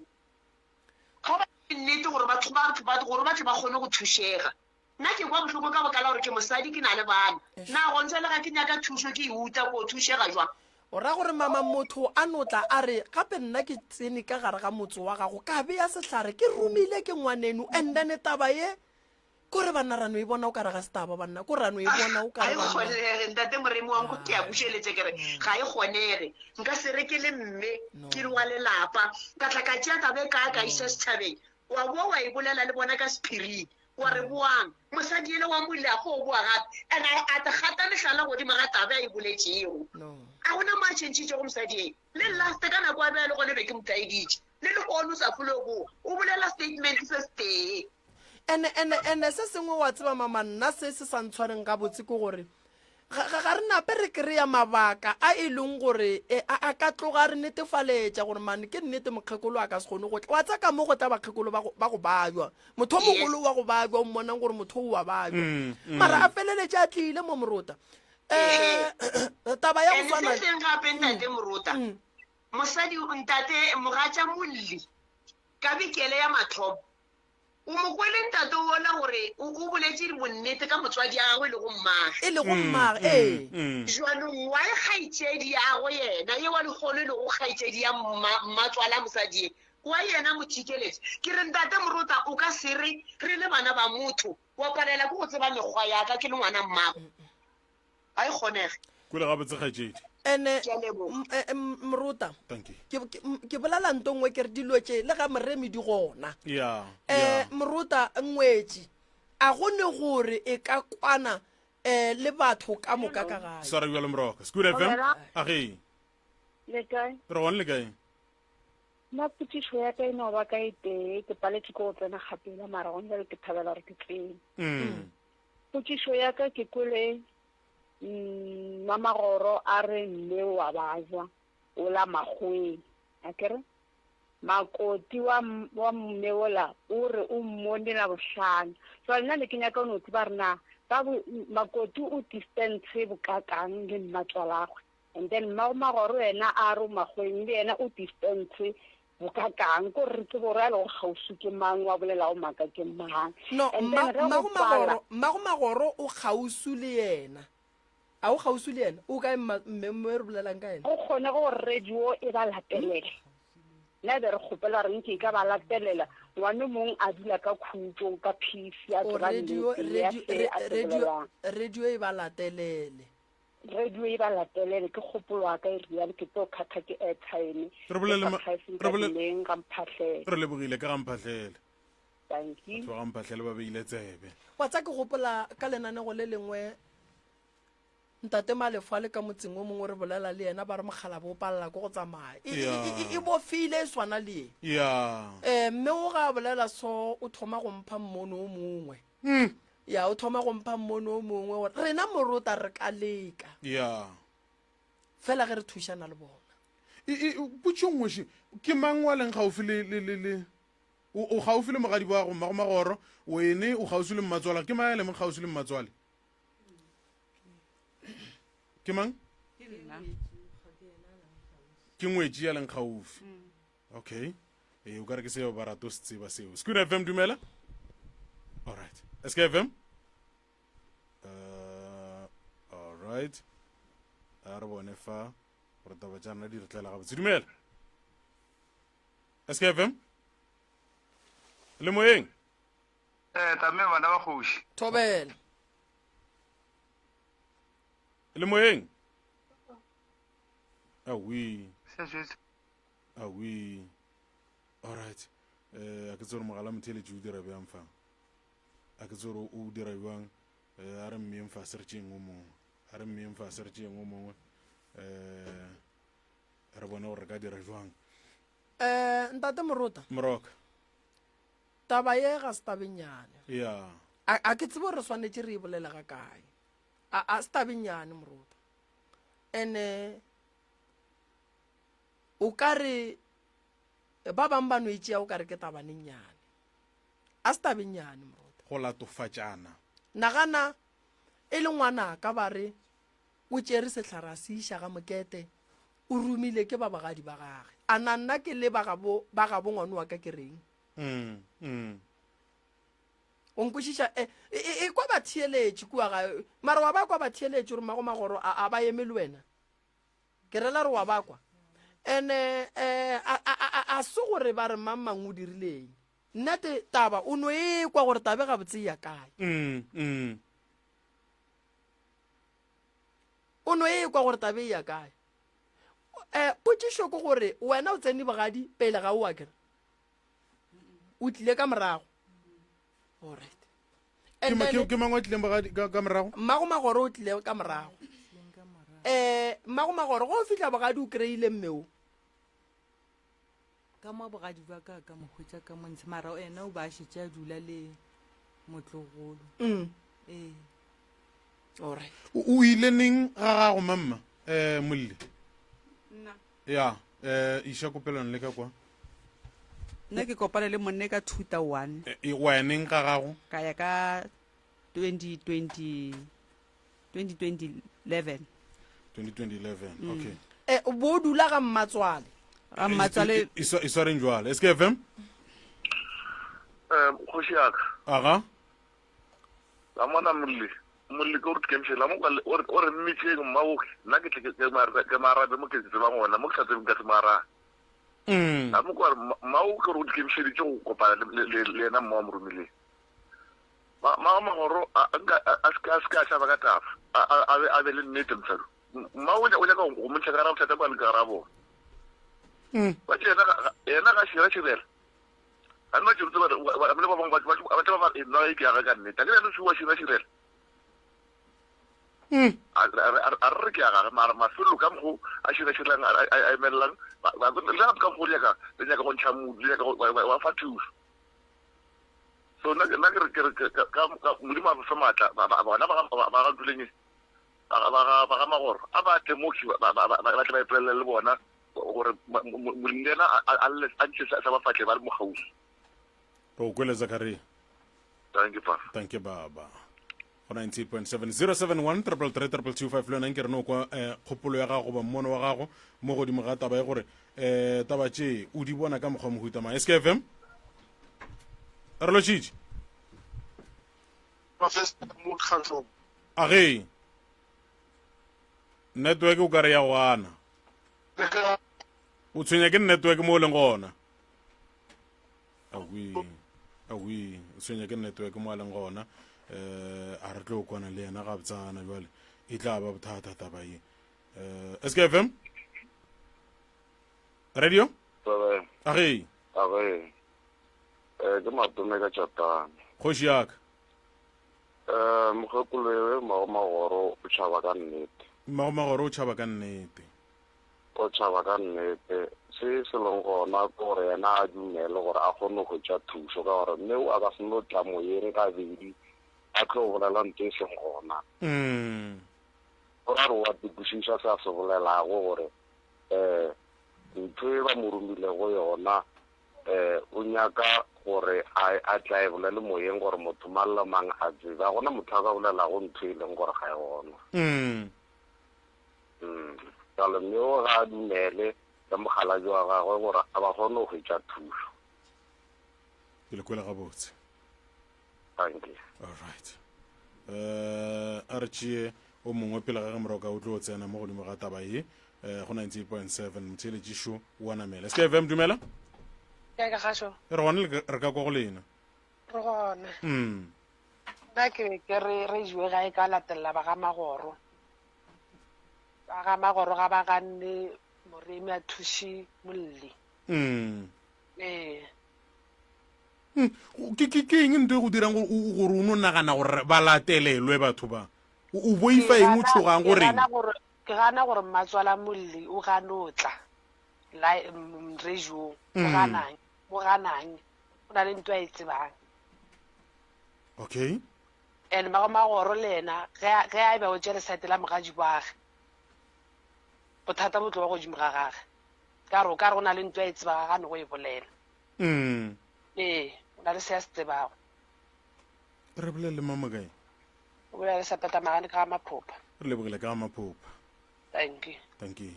ga ba nnete gore batho ba tle ba kgone go thušega nna ke kwa bohloko ka boka la gore ke mosadi ke na le bana na go ntse le ga ke nyaka thušo ke e uta ko thušega jwang o ra gore mama motho a notla a re gape nna ke tsene ka gare ga motse wa gago ka be ya sehlare ke romile ke ngwaneno and then taba ye kore banna rano e bona o ka re ga setaba banna ko rano e bona o ka re banna ntate moremi wanko ke a bušeletse kere ga e kgonege nka se re ke le mme ke le wa lelapa ka tla ka tšea tabe ka iša setšhabeng wa boa wa e bolela le bona ka sephiring wa re boang mosadi ele wa moile a go boa gape and a te gata letlala godimo ga tabe a e boletšego a gona mo a tšhentšhitšego mosadi e le last ka nako a bea le gone be ke motaeditše le le gone o sa fole boa o bolela statement se setee ene se sengwe wa tseba mama nna se se sa ntshwareng ka botse ke gore ga re nape re kry-a mabaka a e leng gore a ka tloga re netefaletša gore mane ke nnete mokgekolo a ka se kgone go tla wa tsaka mo go tla bakgekolo ba go bajwa motho o mogolo wa go bajwa o mmonang gore motho o wa bajwa mara a feleletša a tlile mo morota taba ya go tshwanaseng gape ntate morota mosadi ntate mogatša molli ka bekele ya mathomo o mo kwele ntate o bona gore o boletse bonnete ka motswadi ya gagwe le go mmage e le go mmage jwanong wa e kgaitsedi yago yena ye wa legolo le go kgaitsedi ya mmatswala mosadi e wa yena mothikeletše ke re ntate Moruta o ka se re le bana ba motho wa palela ke go tseba mekgwa yaka ke le ngwana mmago a e kgonege kule gape tsekgaitsedi ene Moruta ke bolela nto ngwe ke re dilo tše le ga moremi di gona Moruta ngwetši a gone gore e ka kwana le batho ka moka ka gae sorry bjalo Moroka Scoot FM age le kae re gone le kae nna putišo ya ka e no ba ka ite ke paletse ko go tsena gapela mara gone jale ke thabela gore ke tsene putišo ya ka ke kwele Mamagoro a re mme wa bajwa o la magweng a kere makoti wa mme ola o re o mmonela bohlano so nna le ke nyaka no tse ba rena ba makoti o distance bokakang le mmatswalagwe and then Mamagoro ena a re magweng le ena o distance bokakang ko re tse bore a le go gausu ke mang wa bolela o maka ke mang no Magoro o gausu le yena a o gausu le yena o ka mme re bolelang ka ena o kgone go radio e ba latelela la be re kgopela re nke ka ba latelela ngwane mong a dula ka khutso ka phisi a radio e ba latelele ke kgopolwa ka e rialo ke to khakha ke airtime re lebogile ka gamphatlhele thank you ba gamphatlhele ba beile tsebe wa tsa ke gopola ka lenanego le lengwe ntate Malefo a le ka motseng o mongwe re bolela le yena ba re mogala bo palela ko go tsamaya e bofile e swana le mme o ga bolela so o thoma go mpha mmono o mongwe o thoma go mpha mmono o mongwe rena Moruta re ka leka fela ge re thušana le bona potšongweše ke mang wa leng gaufi le o gaufi le mogadi ba go Magoro wene o gaufi le mmatswala ke mang le mo gaufi le mmatswale ke mang ke ngwetši ya leng gaufi okay o ka re ke seo ba rato se tseba seo Scoot FM dumela alright SKFM alright a re bone fa gore taba tša rena di re tlela gabotse dumela SKFM le moyeng tame bana ba kgoši thobela le moyeng awi alright a ke tsore mogala motheletše o dira bjang fa a ke tsore o dira bjang a re mmeng fa searcheng o mongwe re bone gore re ka dira jwang ntate Moroka taba ye ga se tabenyane a ke tsebo re swanetše re e bolela ga kae a se tabenyane Moruta ene o ka re ba bang ba no itšea o ka re ke tabanenyane a se tabenyane Moruta go latofatšana nagana e le ngwana ka ba re o tšere setlhara se iša ga mokete o rumile ke ba bagadi ba gage a na nna ke le ba gabo ngwane wa ka ke reng o nkwešiša e kwa ba theeletše kua ga mara wa ba kwa ba theeletše gore Magoro a ba eme le wena ke rela re wa ba kwa ene a se gore ba re mang o dirileng nnete taba o no e kwa gore tabe ga botse ya kae o no e kwa gore tabe ya kae potšišo ke gore wena o tsene bogadi pele ga o a kere o tlile ka morago alright ke mangwe tlileng ka morago Magoro o tlile ka morago Magoro go fihla bogadi o kry-ile mmeo ka mo bogadi ba ka ka mohwetša ka montshe mara ena o ba šetše a dula le motlogolo alright o ile neng ga gago mamma molle iša kopelano le ka kwa nna ke kopane le monne ka 2001 wa neng ka gago ka ya ka 2011 okay bo dula ga mmatswale e swareng jwale SKFM kgoši yaka aga la mona molli ko re kemšela o re mmitšeng mmaoge nna ke marabe mo ke tsebang gona mo ke sa tsebeng ka se marabe a mo kore mmaoge re o dikemišeditše go kopana le ena mma wa moromileng magoro a se ka šaba ka tafa a be le nnete mosado mma o nyaka go montšha ka ra bothata ba le ka ra bona batse yena ga šira-širela a nna tšerutse ba bangwe ba nna e ke yaga ka nnete a ke nane sewa šira-širela a re ke yaga mara mafelo ka mokgo a šira-širelang a emelelang le gape ka mokgo le nyaka go ntšha modu le nyaka wa fa thuso so nna ke re modimo a fa maatla bona ba ga duleng ba ga magoro a ba temoki ba tla ba ipolelele le bona gore moleng ena a ntse sa ba fatle ba le mo gaufi o kwele Zakaria thank you baba go 98.7 071 333 le yona nke re no kwa kgopolo ya gago ba mmono wa gago mo godimo ga taba e gore taba tše o di bona ka mokgwa mohuta mang SKFM re lo tšitše age network o ka re ya go ana o tshwenya ke network mo o leng gona awi o tshwenya ke network mo a leng gona a re tlo kwana le yena ga botsana jwale e tla ba bothata taba ye SKFM radio age ke matome ka chatane kgoši yaka mogekoloe magoro o tšhaba ka nnete magoro o tšhaba ka nnete o tšhaba ka nnete se se leng gona ke gore yena a dumele gore a kgone go tša thuso ka gore mme a ka se no tla moyeng ka bedi a tlo bolela nto e seng gona go ra re wa dikwešiša se a se bolelago gore ntho e ba mo romilego yona o nyaka gore a tla e bolele moyeng gore motho mang le mang a tseba gona motho a ka bolelago ntho e leng gore ga e gona jalo mme o ga a dumele ka mogala jo wa gagwe gore a ba kgone go tša thuso ke le kwele gabotse thank you alright a re tšee o mongwe pele ga ge moroka o tlo o tsena mo godimo ga taba ye go 98.7 motheletši šo o anamela SKFM dumela ka gašo re gone re ka kwa go lena re gone nna ke re jwe ga e ka latelela ba ga magoro ga ba ganne moremi a thuši molli ke eng nto e go dirang gore o no nagana gore ba latelelwe batho ba o boifa eng o tshogang goreng ke gana gore mmatswala molli o gane o tla rejong mo ganang o na le nto a e tsebang okay and magoro le ena ge a e ba o tšere site la mogadi boage bothata bo tlo ba godimo ga gage ka re o na le nto a e tsebaga gane go e bolela o na le se ya se tsebago re bolele mama kae o bolela le sapatamagane ka ga maphopha re lebogile ka ga maphopha thank you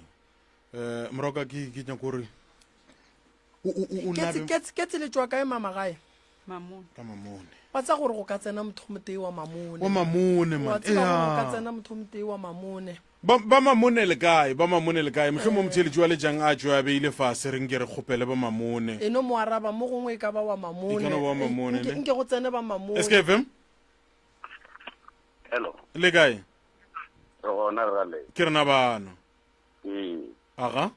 moroka ke nyaka gore ke tseletswa kae mama gae ka mamone wa tsa gore go ka tsena motho motei wa mamone man go ka tsena motho motei wa mamone ba mamone le kae motlho mo motheletši wa lejang a tšo a beile fase reng ke re kgopele ba mamone eno mo araba mo gongwe e ka ba wa mamone nke go tsene ba mamone SKFM hello le kae gona rale ke rena bana aga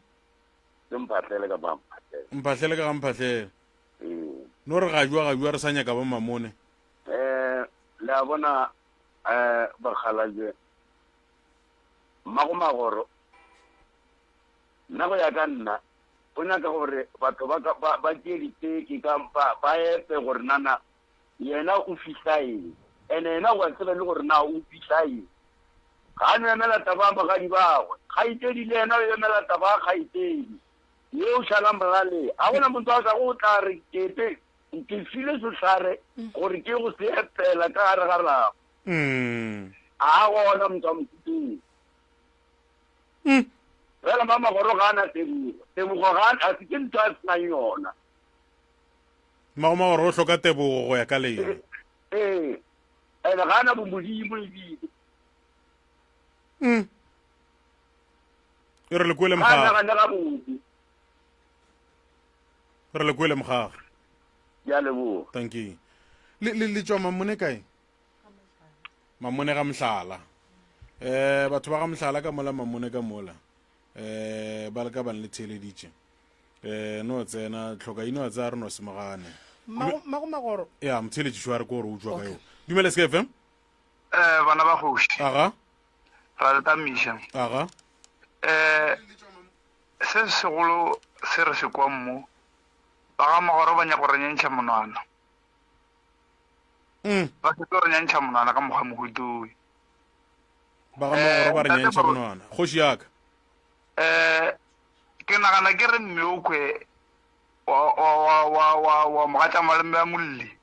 mphatlele ka mphatlele ka ga mphatlele no re ga jwa re sa nyaka ba mamone le a bona bakgalaje magoro nna go ya ka nna o nyaka gore batho ba tšee diteki kampa ba epe gore nana yena o fihla eng and yena go tsebe le gore na o fihla eng ga a no emela taba bagadi bagwe kgaitsedi le yena o emela taba kgaitsedi ye o šalang bolale a gona motho a sa go tla re kete ke file sehlare gore ke go se epela ka gare ga rago a gona motho a mothuting fela magoro ga ana tebogo ga a se ke ntho a senang yona magoma gore o hloka tebogo go ya ka lena ene ga ana bomodimo ebile e re le kwele mogage ya leboga thank you le tswa mamone kae mamone ga mohlala batho ba ga mohlala ka mola mamone ka mola ba le ka bane le theleditše no tsena tlhokaino a tsa re no semagane magoro ya motheletšišo a re ko gore o tswa ka yo dumele se fm bana ba kgoši aga ra le tamiša aga se segolo se re se kwa mmo ba ga magoro ba nyako re nyantšha monwana ba se tlo re nyantšha monwana ka mokgwa mohutoi ba ga magoro ba re nyantšha monwana kgoši yaka ke nagana ke re mmeokwe wa mogatša maleme ya molli